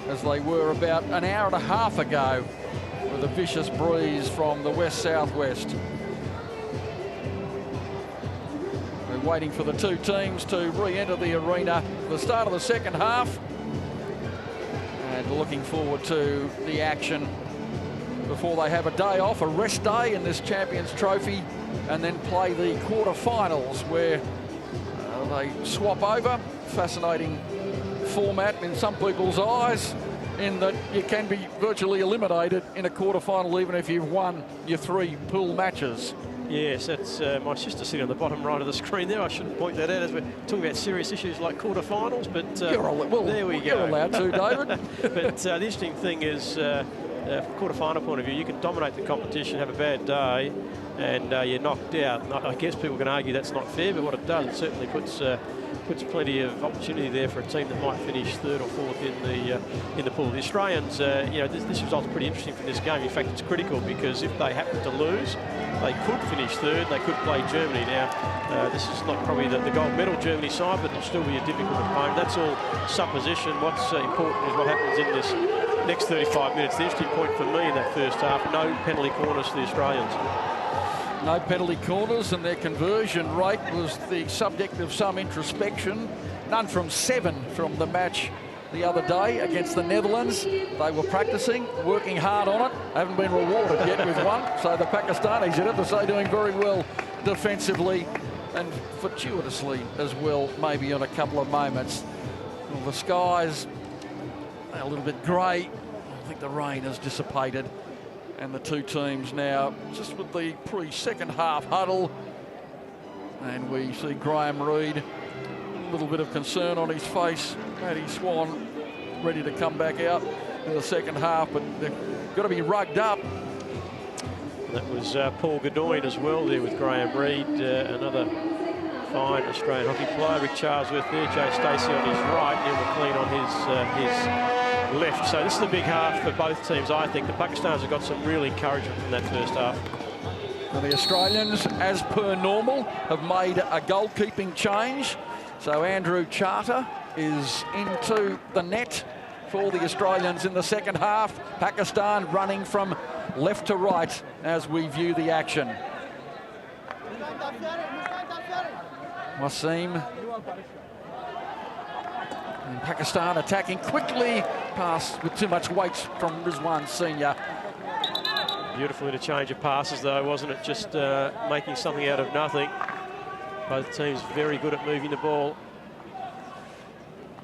as they were about an hour and a half ago with a vicious breeze from the west-southwest. We're waiting for the two teams to re-enter the arena for the start of the second half, and looking forward to the action before they have a day off, a rest day in this Champions Trophy, and then play the quarterfinals where they swap over. Fascinating format in some people's eyes, in that you can be virtually eliminated in a quarterfinal even if you've won your 3 pool matches. Yes, that's my sister sitting on the bottom right of the screen there. I shouldn't point that out as we're talking about serious issues like quarterfinals, but there we go. You're allowed to, David. But the interesting thing is, from a quarterfinal point of view, you can dominate the competition, have a bad day, and you're knocked out. And I guess people can argue that's not fair, but what it does, it certainly puts plenty of opportunity there for a team that might finish 3rd or 4th in the pool. The Australians, this result's pretty interesting for this game. In fact, it's critical because if they happen to lose, they could finish 3rd. They could play Germany. Now, this is not probably the gold medal Germany side, but it'll still be a difficult opponent. That's all supposition. What's important is what happens in this next 35 minutes. The interesting point for me in that first half: no penalty corners for the Australians. No penalty corners, and their conversion rate was the subject of some introspection. None from 7 from the match the other day against the Netherlands. They were practicing, working hard on it, haven't been rewarded yet with one. So the Pakistanis, you'd have to say, doing very well defensively and fortuitously as well, maybe on a couple of moments. Well, the skies a little bit grey. I think the rain has dissipated. And the two teams now just with the pre-second half huddle. And we see Graham Reid, a little bit of concern on his face. Matty Swan ready to come back out in the second half, but they've got to be rugged up. That was Paul Godoyne as well there with Graham Reid, another fine Australian hockey player. Rick Charlesworth there, Jay Stacey on his right, Neil McLean on his left. So this is a big half for both teams, I think. The Pakistanis have got some real encouragement from that first half. And the Australians, as per normal, have made a goalkeeping change. So Andrew Charter is into the net for the Australians in the second half. Pakistan running from left to right as we view the action. Wasim. And Pakistan attacking quickly, pass with too much weight from Rizwan Senior. Beautiful interchange of passes though, wasn't it? Just making something out of nothing. Both teams very good at moving the ball.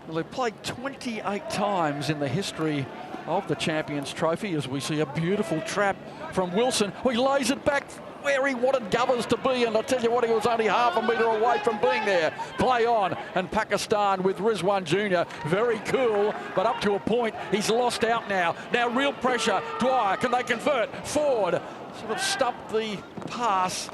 Well, they've played 28 times in the history of the Champions Trophy, as we see a beautiful trap from Wilson. He lays it back where he wanted Govers to be, and I tell you what, he was only half a metre away from being there. Play on, and Pakistan with Rizwan Jr. very cool, but up to a point, he's lost out now. Now real pressure. Dwyer, can they convert? Ford sort of stumped the pass.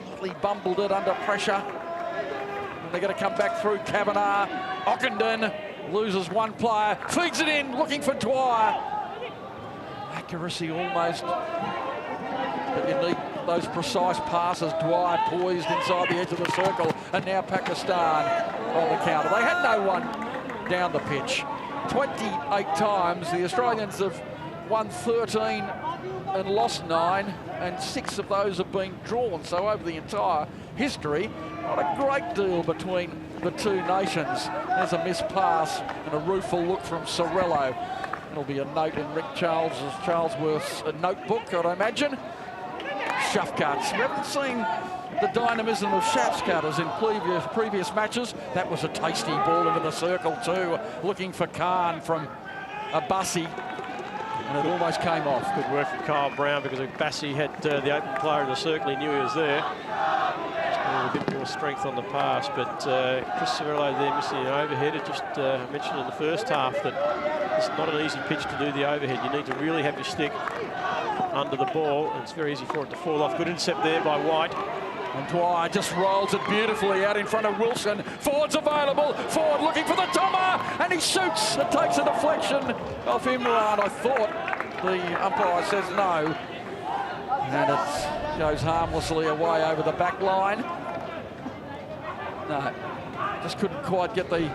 Slightly bumbled it under pressure. And they're going to come back through Kavanagh. Ockenden loses one player, feeds it in, looking for Dwyer. Accuracy almost, but you need those precise passes. Dwyer poised inside the edge of the circle, and now Pakistan on the counter. They had no one down the pitch. 28 times. The Australians have won 13 and lost 9, and 6 of those have been drawn. So over the entire history, not a great deal between the two nations. There's a missed pass and a rueful look from Sorello. It'll be a note in Rick Charlesworth's notebook, I'd imagine. Shafcuts. We haven't seen the dynamism of Shafcutters in previous matches. That was a tasty ball into the circle too, looking for Khan from Abbasi, and it almost came off. Good work from Kyle Brown, because Abbasi had the open player in the circle. He knew he was there. Just a bit more strength on the pass, but Chris Sorello there missing an overhead. It just mentioned in the first half that it's not an easy pitch to do the overhead. You need to really have your stick under the ball, and it's very easy for it to fall off. Good intercept there by White. And Dwyer just rolls it beautifully out in front of Wilson. Ford's available. Ford looking for the Toma, and he shoots. It takes a deflection off Imran. I thought the umpire says no. And it goes harmlessly away over the back line. No, just couldn't quite get the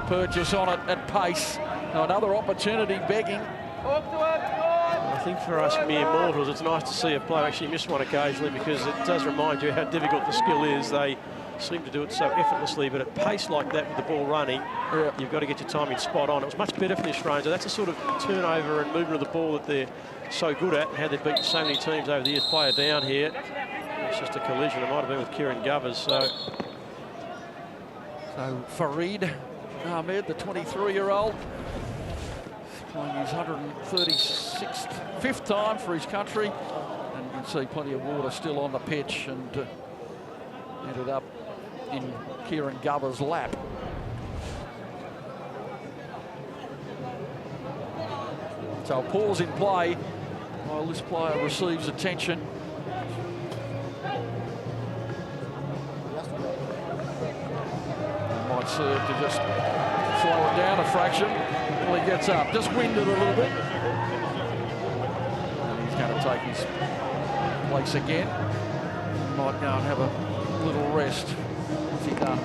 purchase on it at pace. Now another opportunity begging. I think for us mere mortals, it's nice to see a player actually miss one occasionally, because it does remind you how difficult the skill is. They seem to do it so effortlessly, but at pace like that with the ball running, you've got to get your timing spot on. It was much better for the Australians. So that's a sort of turnover and movement of the ball that they're so good at, and how they've beaten so many teams over the years. Player down here. It's just a collision. It might have been with Kieran Govers. So Farid Ahmed, the 23-year-old, playing his 136th, fifth time for his country. And you can see plenty of water still on the pitch, and ended up in Kieran Govers' lap. So a pause in play while this player receives attention. Might serve to just slow it down a fraction. Well, he gets up, just winded a little bit. And he's going to take his place again. Might go and have a little rest. What's he done?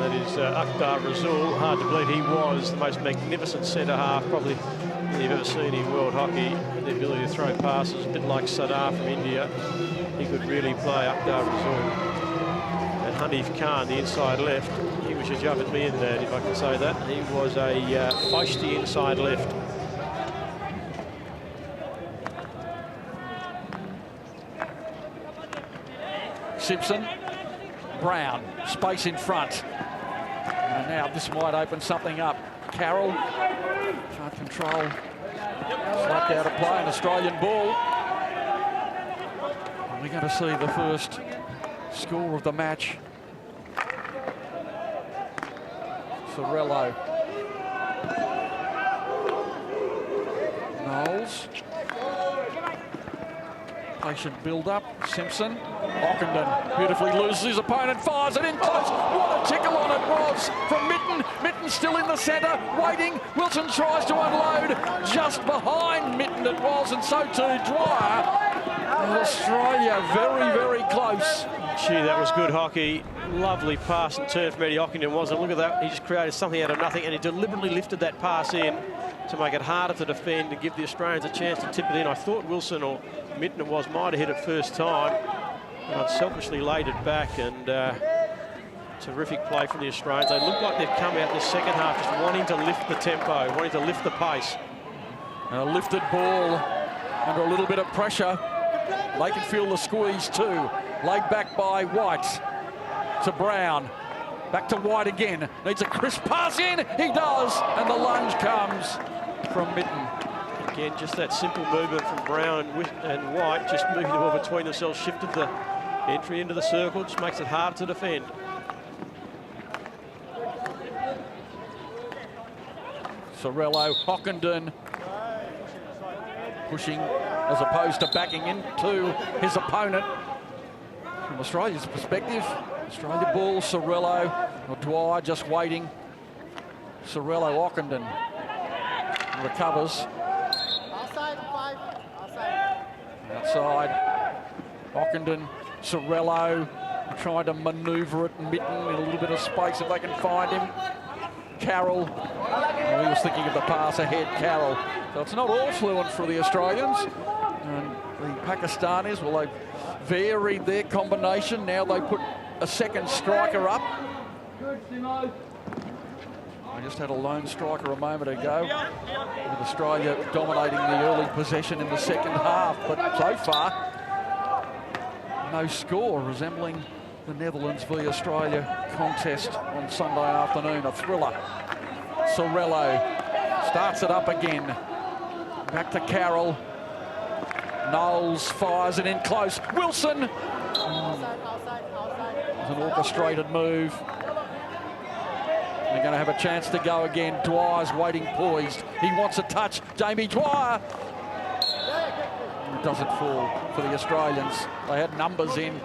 that is Akhtar Rasool. Hard to believe he was the most magnificent centre-half probably you've ever seen in world hockey. The ability to throw passes, a bit like Sadar from India. He could really play, Akhtar Rasool. And Hanif Khan, the inside left, he was a jump at me in there, if I can say that. He was a feisty inside left. Simpson, Brown, space in front. And now this might open something up. Carroll can't control. Slapped out of play, an Australian ball. And we're going to see the first score of the match. Sorello. Knowles. Patient build-up. Simpson. Ockenden beautifully loses his opponent, fires it in close. What a tickle on it was from Mitten. Mitten still in the centre, waiting. Wilson tries to unload. Just behind Mitten it was, and so too Dwyer. Australia very, very close. Gee, that was good hockey. Lovely pass and turn from Eddie Ockenden, wasn't it? Look at that. He just created something out of nothing, and he deliberately lifted that pass in to make it harder to defend and give the Australians a chance to tip it in. I thought Wilson, or Mitten it was, might have hit it first time. And unselfishly laid it back, and terrific play from the Australians. They look like they've come out this second half just wanting to lift the tempo, wanting to lift the pace. A lifted ball under a little bit of pressure. They can feel the squeeze too. Laid back by White to Brown. Back to White again. Needs a crisp pass in. He does, and the lunge comes from Mitten. Again, just that simple movement from Brown and White, just moving the ball between themselves, shifted the entry into the circle, just makes it hard to defend. Sorello, Ockenden pushing as opposed to backing into his opponent. From Australia's perspective, Australia ball, Sorello, or Dwyer just waiting. Sorello, Ockenden recovers. Outside, Ockenden, Sorello trying to manoeuvre it, Mitten in a little bit of space if they can find him. Carroll, he was thinking of the pass ahead, Carroll. So it's not all fluent for the Australians. And the Pakistanis, well, they've varied their combination. Now they put a second striker up. I just had a lone striker a moment ago, with Australia dominating the early possession in the second half. But so far, no score, resembling the Netherlands v Australia contest on Sunday afternoon. A thriller. Sorello starts it up again. Back to Carroll. Knowles fires it in close. Wilson. It was an orchestrated move. They're going to have a chance to go again. Dwyer's waiting poised. He wants a touch. Jamie Dwyer. It doesn't fall for the Australians. They had numbers in.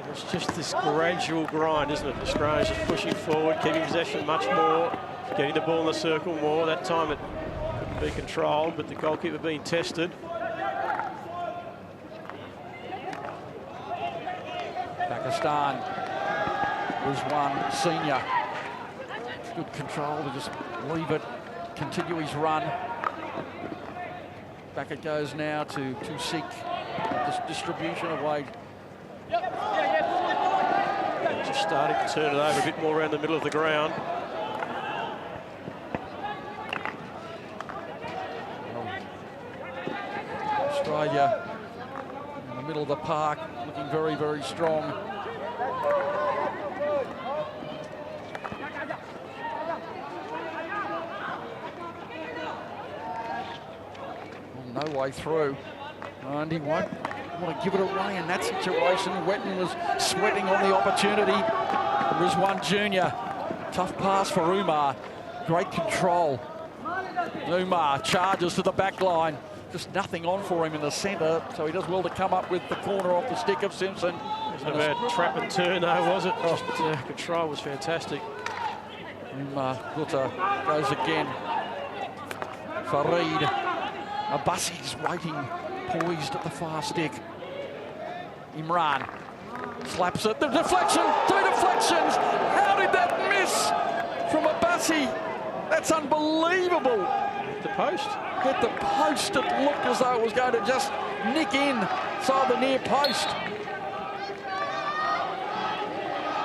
It's just this gradual grind, isn't it? The Australians just pushing forward, keeping possession much more, getting the ball in the circle more. That time it couldn't be controlled, but the goalkeeper being tested. Pakistan was one senior. Good control to just leave it, continue his run. Back it goes now to seek this distribution away. Just starting to turn it over a bit more around the middle of the ground. Australia in the middle of the park, looking very, very strong. No way through, and he won't want to give it away in that situation. Wetton was sweating on the opportunity. Rizwan Jr., tough pass for Umar, great control. Umar charges to the back line, just nothing on for him in the centre, so he does well to come up with the corner off the stick of Simpson. Wasn't a bad trap and turn though, was it? Just, control was fantastic. Umar Gutta goes again. Farid. Abbasi's waiting, poised at the far stick. Imran slaps it. The deflection, 2 deflections. How did that miss from Abbasi? That's unbelievable. Hit the post. Hit the post. It looked as though it was going to just nick inside the near post.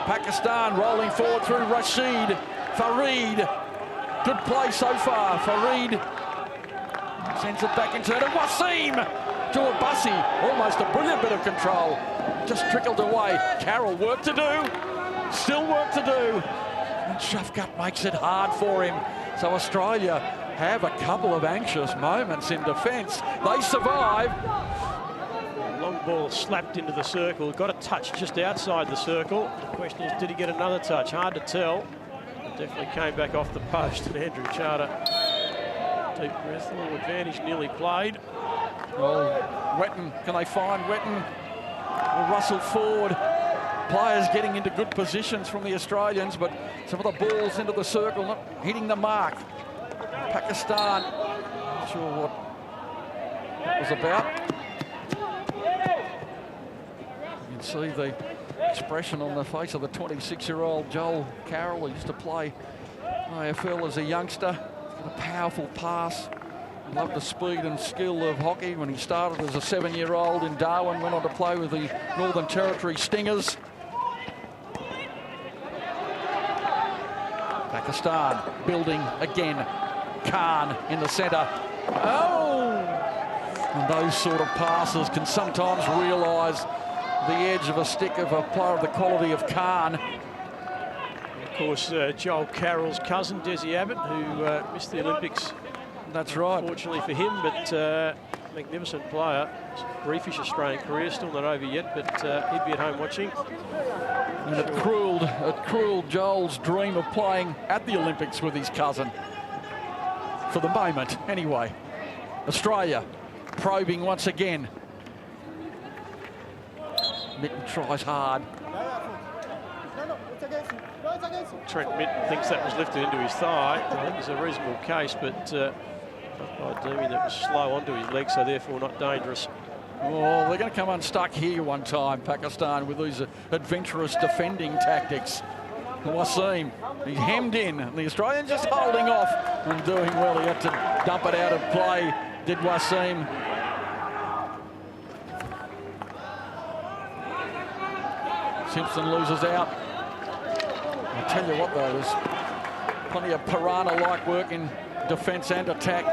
Pakistan rolling forward through Rashid. Farid. Good play so far. Farid sends it back into Wasim to Abbasi. Almost a brilliant bit of control. Just trickled away. Carroll, work to do. Still work to do. And Shafqat makes it hard for him. So Australia have a couple of anxious moments in defence. They survive. Long ball slapped into the circle. Got a touch just outside the circle. The question is, did he get another touch? Hard to tell. It definitely came back off the post. And Andrew Charter, deep breath, a little advantage, nearly played. Well, Wetton, can they find Wetton? Will Russell Ford. Players getting into good positions from the Australians, but some of the balls into the circle not hitting the mark. Pakistan, not sure what that was about. You can see the expression on the face of the 26-year-old Joel Carroll, who used to play AFL as a youngster. A powerful pass. Loved the speed and skill of hockey when he started as a 7-year-old in Darwin, went on to play with the Northern Territory Stingers. Pakistan building again. Khan in the centre. Oh! And those sort of passes can sometimes realise the edge of a stick of a player of the quality of Khan. Of course, Joel Carroll's cousin, Desi Abbott, who missed the Olympics. That's right. Unfortunately for him, but magnificent player. Briefish Australian career, still not over yet, but he'd be at home watching. And it cruelled Joel's dream of playing at the Olympics with his cousin. For the moment, anyway. Australia probing once again. Mitten tries hard. Trent Mitten thinks that was lifted into his thigh. I think it's a reasonable case, but by doing that was slow onto his leg, so therefore not dangerous. Oh, they're going to come unstuck here one time, Pakistan, with these adventurous defending tactics. Wasim, he's hemmed in, and the Australians just holding off and doing well. He had to dump it out of play, did Wasim. Simpson loses out. I'll tell you what, though, there's plenty of piranha-like work in defence and attack.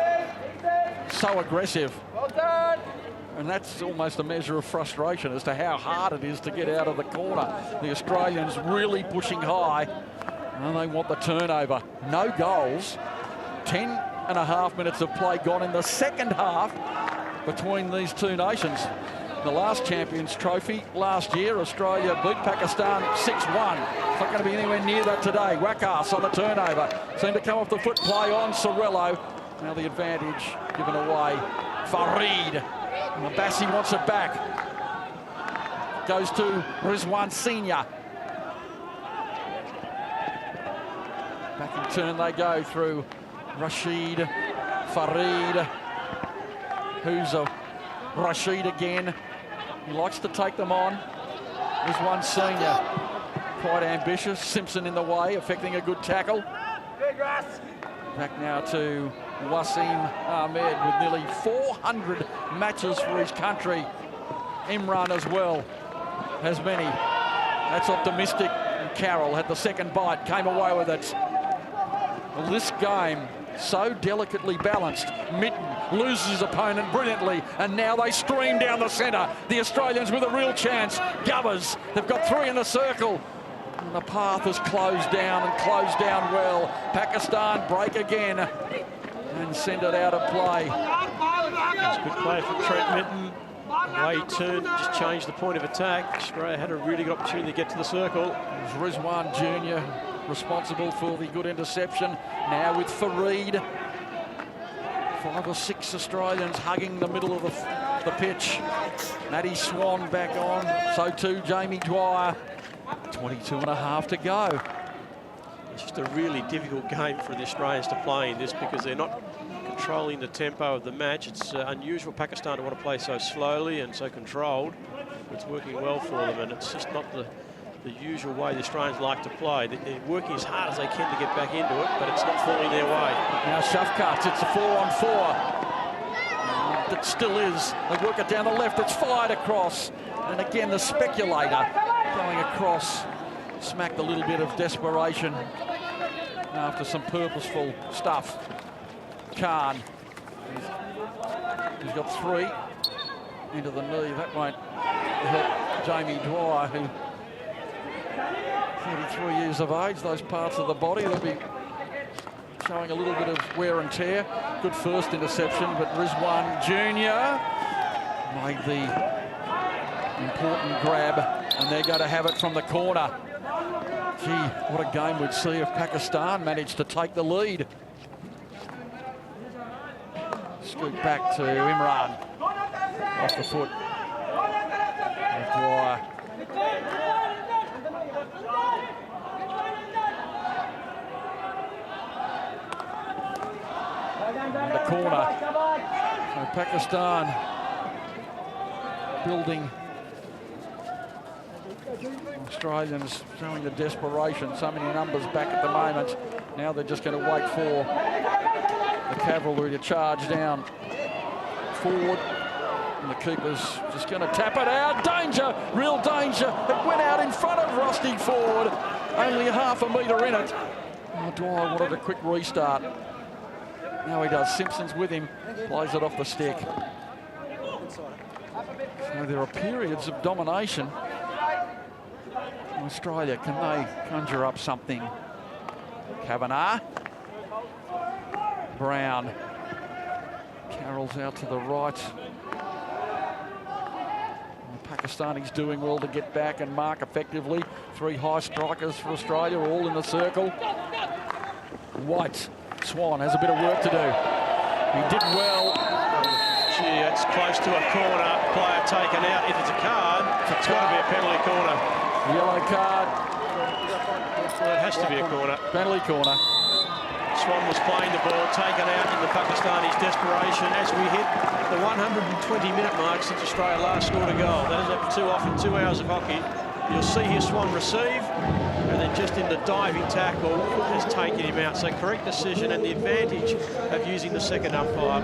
So aggressive. Well done. And that's almost a measure of frustration as to how hard it is to get out of the corner. The Australians really pushing high, and they want the turnover. No goals. 10.5 minutes of play gone in the second half between these two nations. The last Champions Trophy last year, Australia beat Pakistan 6-1. It's not going to be anywhere near that today. Wakas on the turnover. Seemed to come off the foot play on Sorello. Now the advantage given away. Farid. Abbasi wants it back. Goes to Rizwan Senior. Back in turn they go through Rashid, Farid. Who's a Rashid again. He likes to take them on. There's one senior, quite ambitious. Simpson in the way, affecting a good tackle. Back now to Wasim Ahmed with nearly 400 matches for his country. Imran as well has many. That's optimistic. And Carroll had the second bite, came away with it. Well, this game, so delicately balanced. Mitten loses his opponent brilliantly, and now they stream down the centre. The Australians with a real chance. Gubbers, they've got three in the circle. And the path has closed down and closed down well. Pakistan break again and send it out of play. That's good play for Trent Mitten. The way he turned, just changed the point of attack. Australia had a really good opportunity to get to the circle. It was Rizwan Jr. responsible for the good interception. Now with Fareed. 5 or 6 Australians hugging the middle of the pitch. Matty Swan back on. So too Jamie Dwyer. 22 and a half to go. It's just a really difficult game for the Australians to play in this because they're not controlling the tempo of the match. It's unusual for Pakistan to want to play so slowly and so controlled. It's working well for them, and it's just not the usual way the Australians like to play. They're working as hard as they can to get back into it, but it's not falling their way. Now Shafkat, it's a 4-on-4. It still is. They work it down the left, it's fired across. And again, the speculator going across smacked a little bit of desperation after some purposeful stuff. Khan, he's got 3 into the knee. That won't help Jamie Dwyer, who 33 years of age. Those parts of the body, they'll be showing a little bit of wear and tear. Good first interception, but Rizwan Jr. made the important grab, and they're going to have it from the corner. Gee, what a game we'd see if Pakistan managed to take the lead. Scoot back to Imran. Off the foot of Dwyer. In the corner. So Pakistan building. Australians showing the desperation. So many numbers back at the moment. Now they're just going to wait for the cavalry to charge down forward. And the keeper's just going to tap it out. Danger, real danger. It went out in front of Rusty Ford. Only half a metre in it. Oh, Dwyer wanted a quick restart. Now he does. Simpson's with him. Plays it off the stick. So there are periods of domination. In Australia, can they conjure up something? Kavanagh. Brown. Carroll's out to the right. The Pakistanis doing well to get back and mark effectively. 3 high strikers for Australia, all in the circle. White. Swan has a bit of work to do. He did well. Gee, that's close to a corner. Player taken out. If it's a card, it's got to be a penalty corner. Yellow card. Well, it has to be a corner. Penalty corner. Swan was playing the ball, taken out in the Pakistanis' desperation as we hit the 120-minute mark since Australia last scored a goal. That has happened too often, 2 hours of hockey. You'll see here Swan receive, and then just in the diving tackle has taken him out. So correct decision and the advantage of using the second umpire.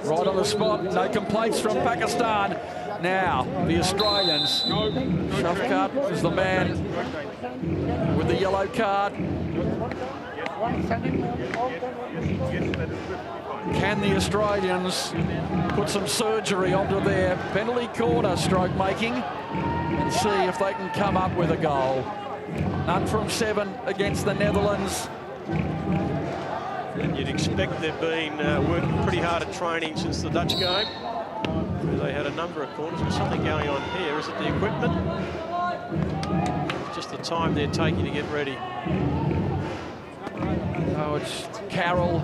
Right on the spot, no complaints from Pakistan. Now, the Australians. Shafkat is the man with the yellow card. Can the Australians put some surgery onto their penalty corner stroke making and see if they can come up with a goal? None from 7 against the Netherlands. And you'd expect they've been working pretty hard at training since the Dutch game. They had a number of corners. There's something going on here. Is it the equipment? It's just the time they're taking to get ready. Oh, it's Carroll.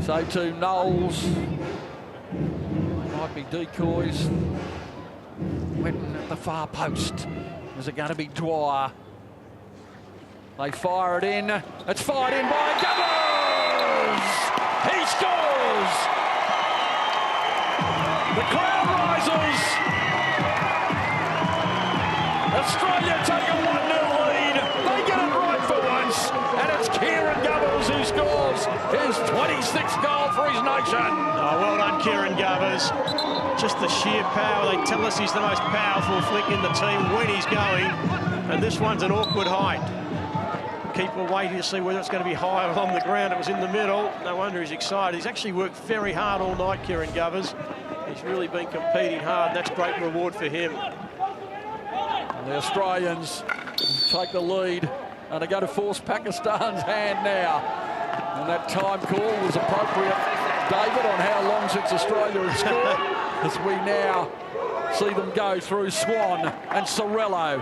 So too Knowles. Might be decoys. Wetton at the far post. Is it going to be Dwyer? They fire it in. It's fired in by Gubbers! He scores! The crowd rises! Australia take a 1-0 lead. They get it right for once. And it's Kieran Gubbels who scores his 26th goal for his nation. Oh, well done, Kieran Gubbels. Just the sheer power. They tell us he's the most powerful flick in the team when he's going. And this one's an awkward height. Keeper waiting to see whether it's going to be high or on the ground. It was in the middle. No wonder he's excited. He's actually worked very hard all night, Kieran Gubbels. He's really been competing hard, and that's great reward for him. And the Australians take the lead, and they're going to force Pakistan's hand now. And that time call was appropriate, David, on how long since Australia had scored, as we now see them go through Swan and Sorrello.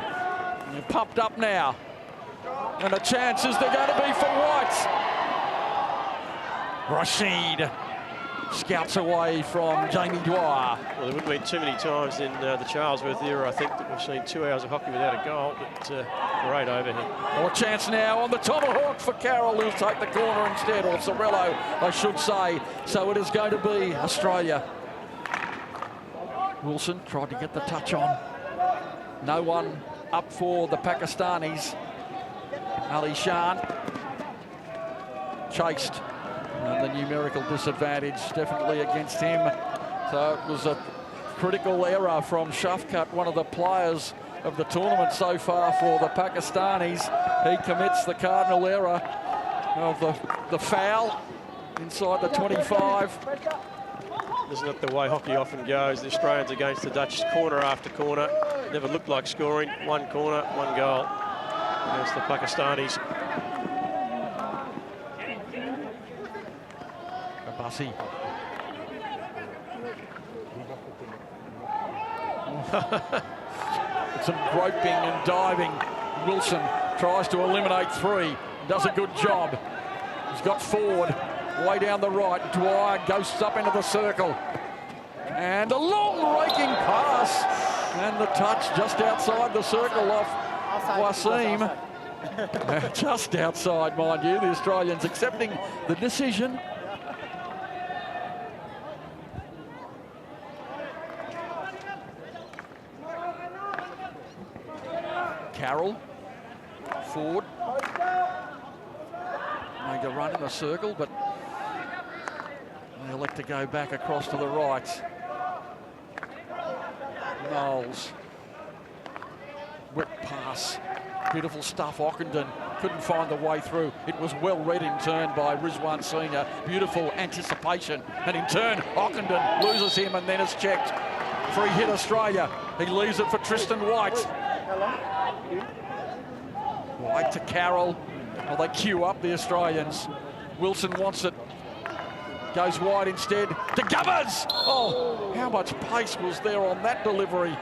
And they're pumped up now. And the chances they're going to be for White. Rashid scouts away from Jamie Dwyer. Well, there wouldn't have been too many times in the Charlesworth era, I think, that we've seen 2 hours of hockey without a goal, but great overhead. Or a chance now on the tomahawk for Carroll, who'll take the corner instead, or Sorrello, I should say. So it is going to be Australia. Wilson tried to get the touch on. No one up for the Pakistanis. Ali Shan chased. And the numerical disadvantage definitely against him. So it was a critical error from Shafkat, one of the players of the tournament so far for the Pakistanis. He commits the cardinal error of the foul inside the 25. Isn't it the way hockey often goes? The Australians against the Dutch, corner after corner. Never looked like scoring. One corner, one goal against the Pakistanis. Abassi. Some groping and diving. Wilson tries to eliminate three. Does a good job. He's got forward, way down the right. Dwyer ghosts up into the circle. And a long raking pass. And the touch just outside the circle off Wasim. Just outside, mind you. The Australians accepting the decision. Carroll, forward. Made a run in the circle, but they elect to go back across to the right. Knowles. Whip pass. Beautiful stuff. Ockenden couldn't find the way through. It was well read in turn by Rizwan Senior. Beautiful anticipation. And in turn, Ockenden loses him and then it's checked. Free hit Australia. He leaves it for Tristan White. White to Carroll. Well, they queue up the Australians. Wilson wants it. Goes wide instead to Gubbers. Oh, how much pace was there on that delivery?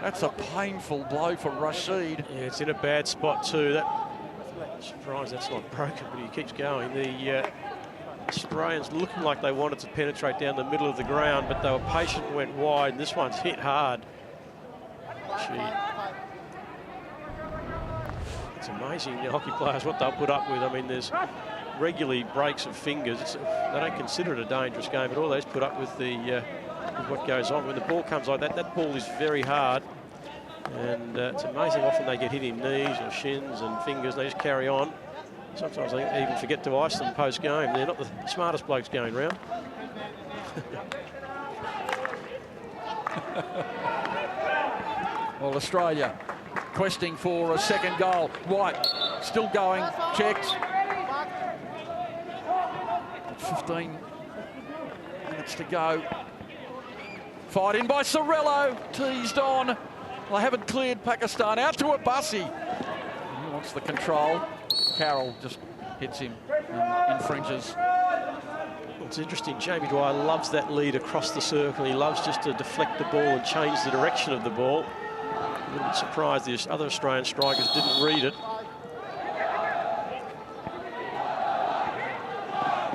That's a painful blow for Rashid. Yeah, it's in a bad spot too. I'm surprised that's not broken, but he keeps going. The Australians looking like they wanted to penetrate down the middle of the ground, but they were patient and went wide. And this one's hit hard. Gee. It's amazing, the hockey players, what they'll put up with. I mean, there's regularly breaks of fingers. They don't consider it a dangerous game at all. They just put up with with what goes on. When the ball comes like that ball is very hard. And it's amazing often they get hit in knees or shins and fingers. And they just carry on. Sometimes they even forget to ice them post-game. They're not the smartest blokes going round. Well, Australia questing for a second goal. White still going, checked. 15 minutes to go. Fight in by Sorrello, teased on. They haven't cleared Pakistan. Out to Abassi. He wants the control. Carroll just hits him and infringes. It's interesting, Jamie Dwyer loves that lead across the circle. He loves just to deflect the ball and change the direction of the ball. I wouldn't be surprised the other Australian strikers didn't read it.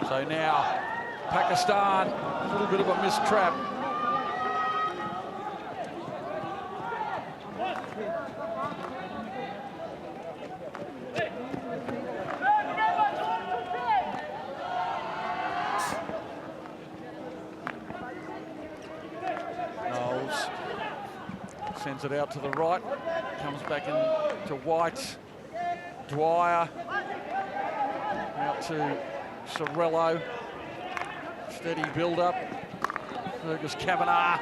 So now, Pakistan, a little bit of a missed trap. Sends it out to the right. Comes back in to White. Dwyer. Out to Sorello. Steady build-up. Fergus Kavanagh.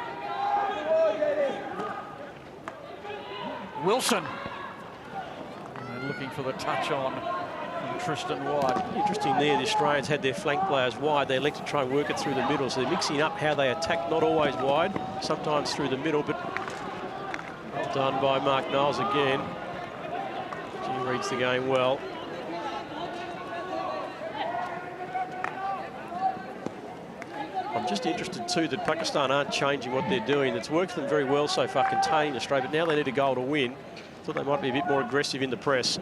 Wilson. And looking for the touch on from Tristan White. Interesting there, the Australians had their flank players wide. They elected to try and work it through the middle. So they're mixing up how they attack, not always wide, sometimes through the middle, but well done by Mark Knowles again. He reads the game well. I'm just interested too that Pakistan aren't changing what they're doing. It's worked for them very well so far, containing Australia, but now they need a goal to win. Thought they might be a bit more aggressive in the press.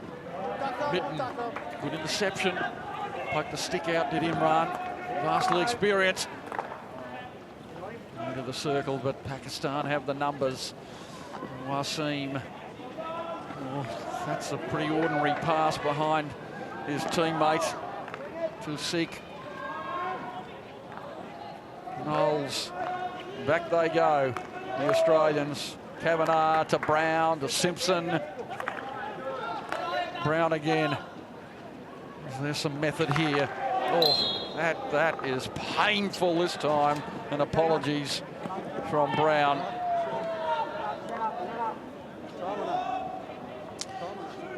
Mitten, good interception. Poked the stick out, did Imran. Vastly experienced. Into the circle, but Pakistan have the numbers. Wasim. Oh, that's a pretty ordinary pass behind his teammate to Sikh. Knowles. Back they go. The Australians. Kavanagh to Brown to Simpson. Brown again. There's some method here. Oh, that is painful this time. And apologies from Brown.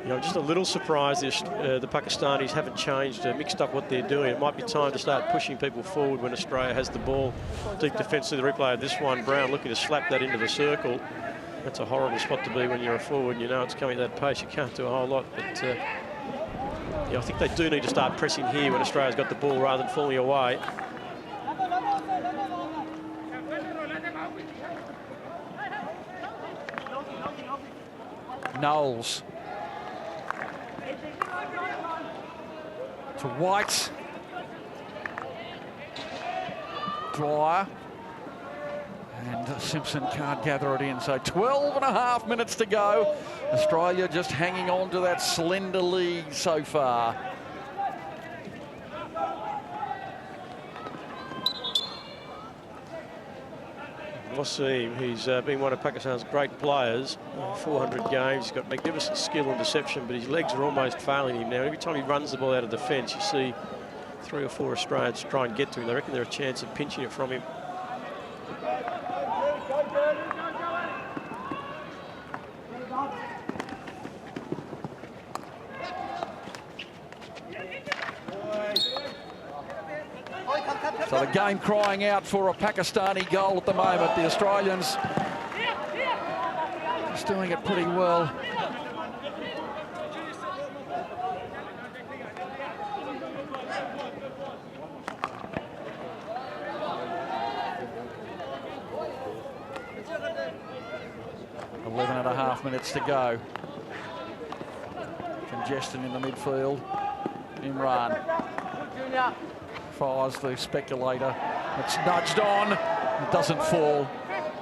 You know, I'm just a little surprised the Pakistanis haven't changed, mixed up what they're doing. It might be time to start pushing people forward when Australia has the ball. Deep defence to the replay of this one. Brown looking to slap that into the circle. That's a horrible spot to be when you're a forward. You know it's coming at that pace. You can't do a whole lot. But yeah, I think they do need to start pressing here when Australia's got the ball rather than falling away. Knowles. To White. Dwyer. And Simpson can't gather it in. So 12.5 minutes to go. Australia just hanging on to that slender lead so far. Wasim, he's been one of Pakistan's great players. 400 games, he's got magnificent skill and deception, but his legs are almost failing him now. Every time he runs the ball out of defence, you see 3 or 4 Australians try and get to him. They reckon they're a chance of pinching it from him. So the game crying out for a Pakistani goal at the moment. The Australians just doing it pretty well. .5 minutes to go. Congestion in the midfield. Imran fires the speculator. It's nudged on. It doesn't fall.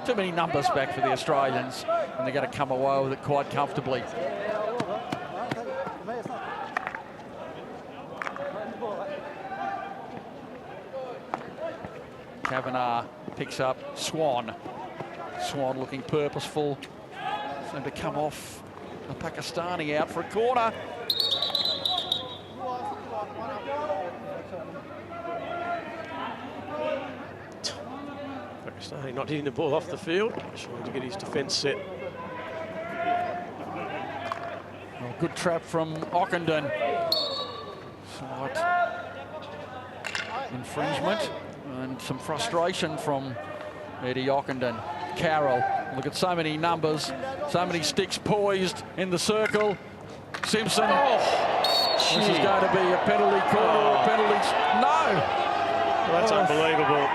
Too many numbers back for the Australians, and they're going to come away with it quite comfortably. Kavanagh picks up Swan. Swan looking purposeful. Seemed to come off a Pakistani out for a corner. Pakistani not hitting the ball off the field, trying to get his defence set. Well, good trap from Ockenden. Slight infringement and some frustration from Eddie Ockenden. Carroll, look at so many numbers, so many sticks poised in the circle. Simpson. Oh, this is going to be a penalty corner or penalties. No! Well, that's unbelievable.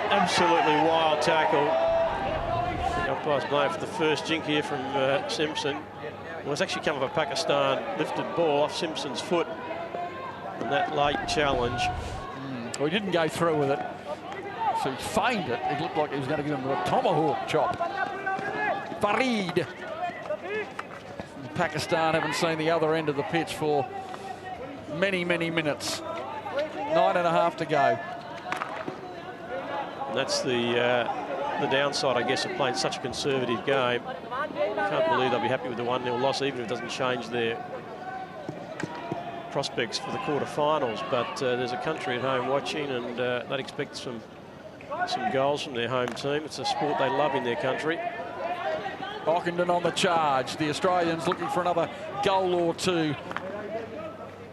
Absolutely wild tackle. The umpire's blamed for the first jink here from Simpson. Well, it's actually come off a Pakistan lifted ball off Simpson's foot. And that late challenge. Well, he didn't go through with it. So he feigned it. It looked like he was going to give him a tomahawk chop. Farid. Pakistan haven't seen the other end of the pitch for many, many minutes. 9.5 to go. And that's the downside, I guess, of playing such a conservative game. Can't believe they'll be happy with the 1-0 loss, even if it doesn't change their prospects for the quarterfinals. But there's a country at home watching, and they'd expect some goals from their home team. It's a sport they love in their country. Ockenden on the charge. The Australians looking for another goal or two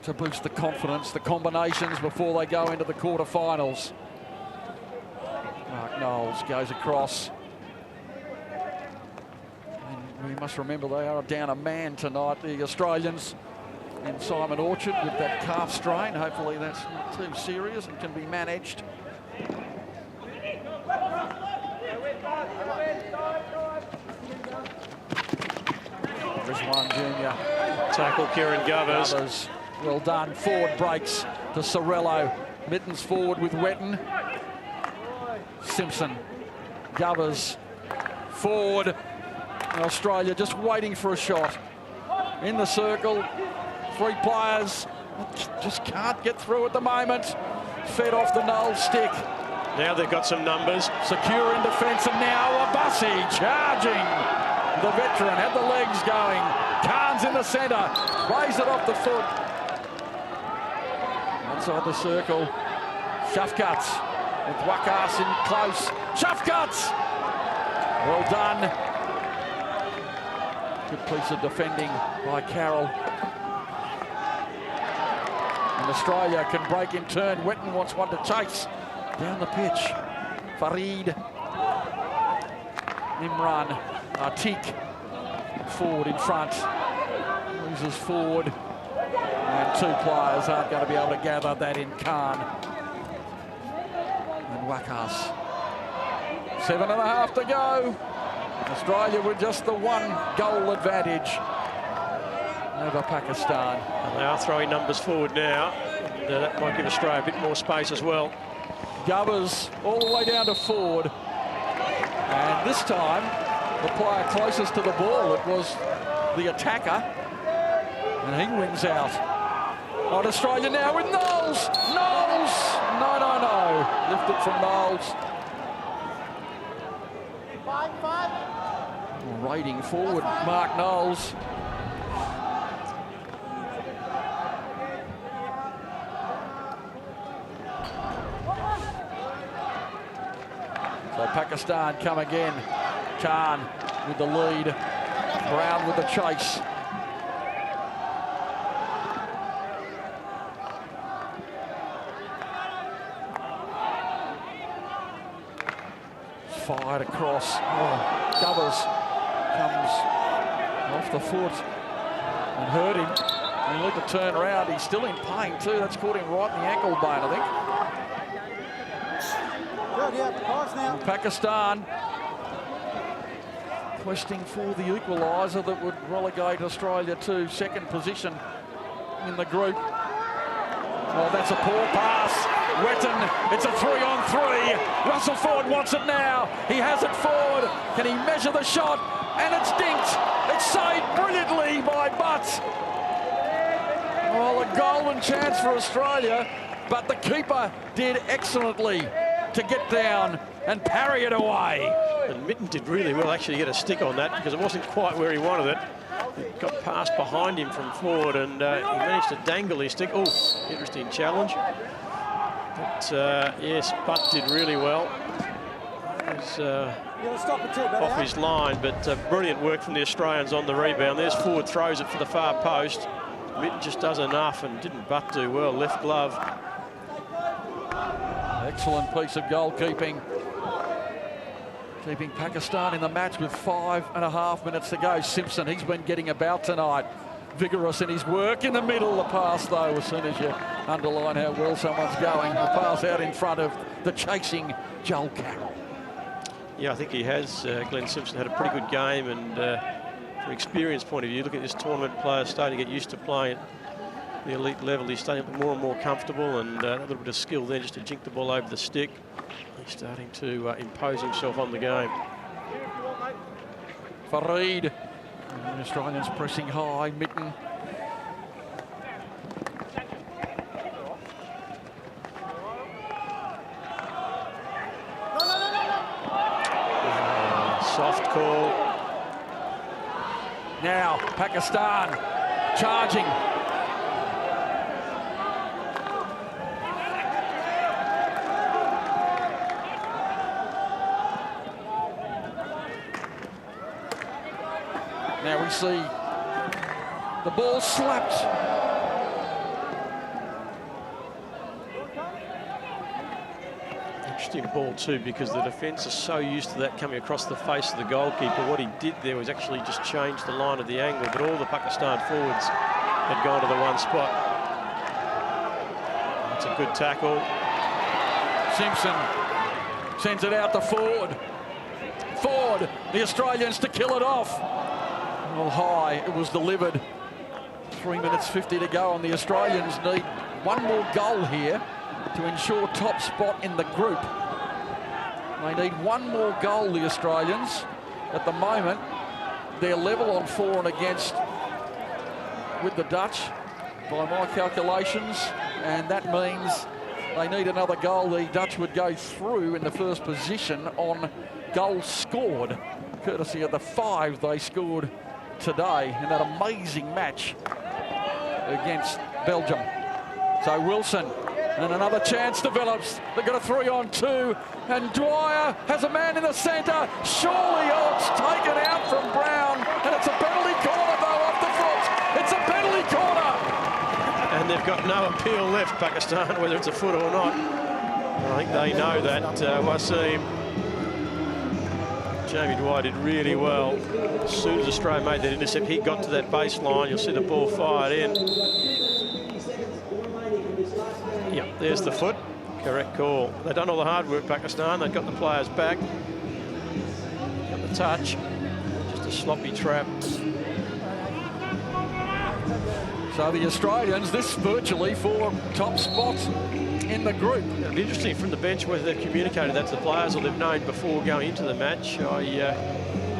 to boost the confidence, the combinations before they go into the quarterfinals. Mark Knowles goes across. And we must remember they are down a man tonight, the Australians, in Simon Orchard with that calf strain. Hopefully that's not too serious and can be managed. Rizwan Jr. Tackle Kieran Govers. Well done. Forward breaks to Sorello. Mittens forward with Wetton. Simpson. Govers forward. And Australia just waiting for a shot. In the circle. 3 players. Just can't get through at the moment. Fed off the Knowles stick. Now they've got some numbers. Secure in defence, and now Abassi charging. The veteran had the legs going. Carnes in the centre. Plays it off the foot. Outside the circle. Shafkats with Wakas in close. Shafkats! Well done. Good piece of defending by Carroll. And Australia can break in turn. Wetton wants one to chase. Down the pitch. Farid. Imran. Atik. Forward in front. Loses forward. And 2 players aren't going to be able to gather that in Khan. And Wakas. 7.5 to go. Australia with just the 1 goal advantage over Pakistan. And they are throwing numbers forward now. And, that might give Australia a bit more space as well. Govers all the way down to forward. And this time, the player closest to the ball, it was the attacker. And he wins out. On Australia now with Knowles. Knowles! No. Lifted from Knowles. Raiding forward, Mark Knowles. So Pakistan come again. Khan with the lead. Brown with the chase. Fired across. Govers comes off the foot and hurt him. And he looked to turn around. He's still in pain too. That's caught him right in the ankle bone, I think. Good, yeah, pause now. And Pakistan questing for the equaliser that would relegate Australia to 2nd position in the group. Oh, that's a poor pass. Wetton, it's a 3-on-3. Russell Ford wants it now. He has it forward. Can he measure the shot? And it's dinked. It's saved brilliantly by Butts. Well, a golden chance for Australia, but the keeper did excellently to get down and parry it away. And Mitten did really well actually get a stick on that because it wasn't quite where he wanted it. It got passed behind him from forward and he managed to dangle his stick. Oh, interesting challenge. But yes, Butt did really well. It was off his line, but brilliant work from the Australians on the rebound. There's Ford, throws it for the far post. Mitten just does enough, and didn't Butt do well? Left glove. Excellent piece of goalkeeping. Keeping Pakistan in the match with 5.5 minutes to go. Simpson, he's been getting about tonight. Vigorous in his work in the middle. The pass, though, as soon as you underline how well someone's going, the pass out in front of the chasing Joel Carroll. Yeah, I think he has. Glenn Simpson had a pretty good game, and from experience point of view, look at this tournament player starting to get used to playing at the elite level. He's starting to be more and more comfortable, and a little bit of skill there just to jink the ball over the stick. He's starting to impose himself on the game. Farid. The Australians pressing high. Mitten. Soft call. Now, Pakistan charging. Now we see the ball slapped. Interesting ball too, because the defence is so used to that coming across the face of the goalkeeper. What he did there was actually just change the line of the angle, but all the Pakistan forwards had gone to the one spot. That's a good tackle. Simpson sends it out to Ford. Ford, the Australians to kill it off. Well, high, it was delivered. 3 minutes 50 to go, and the Australians need one more goal here to ensure top spot in the group. They need one more goal, the Australians. At the moment, they're level on for and against with the Dutch, by my calculations, and that means they need another goal. The Dutch would go through in the first position on goals scored, courtesy of the 5 they scored today in that amazing match against Belgium. So Wilson, and another chance develops. They've got a 3-on-2, and Dwyer has a man in the centre. Surely, oh, it's taken out from Brown, and it's a penalty corner though off the foot. It's a penalty corner. And they've got no appeal left, Pakistan, whether it's a foot or not. I think they know that. Wasim, Jamie Dwyer did really well. As soon as Australia made that intercept, he got to that baseline. You'll see the ball fired in. Yep, there's the foot. Correct call. They've done all the hard work, Pakistan. They've got the players back. Got the touch. Just a sloppy trap. So the Australians, this virtually for top spot in the group. It'll be interesting from the bench whether they've communicated that to the players or they've known before going into the match. I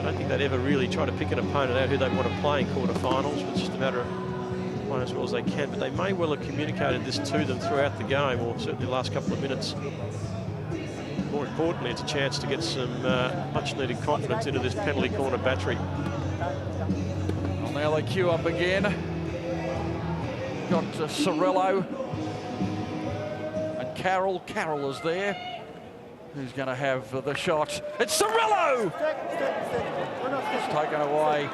don't think they'd ever really try to pick an opponent out who they want to play in quarterfinals. It's just a matter of playing as well as they can. But they may well have communicated this to them throughout the game, or certainly the last couple of minutes. More importantly, it's a chance to get some much-needed confidence into this penalty corner battery. Well, now they queue up again. Got Sorello and Carroll. Carroll is there. Who's going to have the shot? It's Sorello! It's taken away.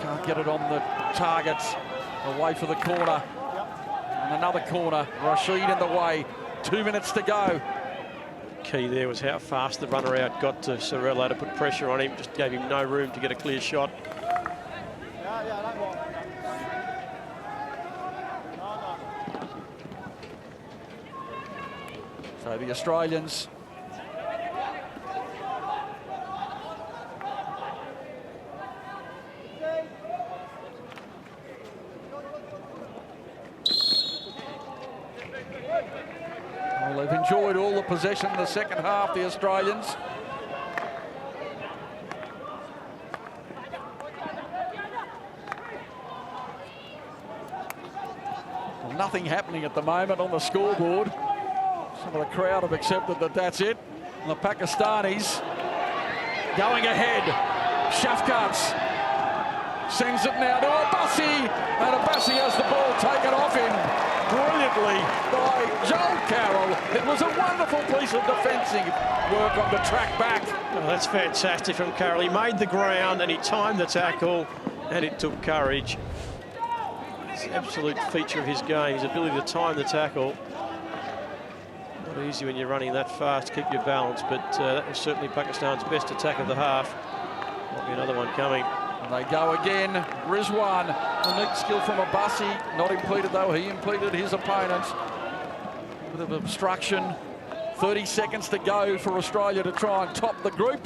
Can't get it on the target. Away for the corner. And another corner. Rashid in the way. 2 minutes to go. Key there was how fast the runner out got to Sorello to put pressure on him. Just gave him no room to get a clear shot. So the Australians well, they've enjoyed all the possession in the second half, the Australians. Well, nothing happening at the moment on the scoreboard. Some of the crowd have accepted that that's it. And the Pakistanis going ahead. Shafqats sends it now to Abbasi. And Abbasi has the ball taken off him brilliantly by Joel Carroll. It was a wonderful piece of defensive work on the track back. Oh, that's fantastic from Carroll. He made the ground and he timed the tackle, and it took courage. It's an absolute feature of his game, his ability to time the tackle. Not easy when you're running that fast, keep your balance, but that was certainly Pakistan's best attack of the half. Might be another one coming. And they go again. Rizwan, a neat skill from Abbasi. Not impeded though, he impeded his opponent. A bit of obstruction. 30 seconds to go for Australia to try and top the group.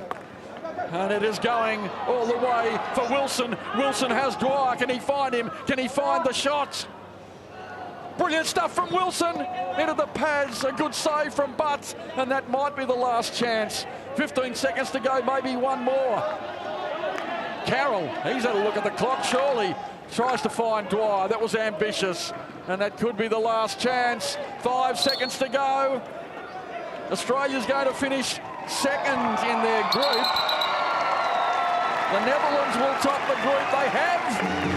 And it is going all the way for Wilson. Wilson has Dwyer. Can he find him? Can he find the shot? Brilliant stuff from Wilson into the pads. A good save from Butts, and that might be the last chance. 15 seconds to go, maybe one more. Carroll, he's had a look at the clock, surely. Tries to find Dwyer. That was ambitious, and that could be the last chance. 5 seconds to go. Australia's going to finish second in their group. The Netherlands will top the group. They have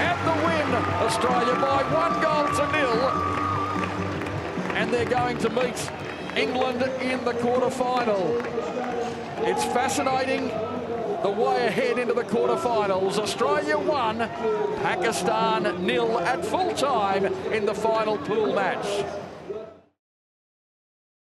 had the win, Australia, by 1-0. And they're going to meet England in the quarter-final. It's fascinating, the way ahead into the quarter-finals. Australia 1, Pakistan 0 at full time in the final pool match.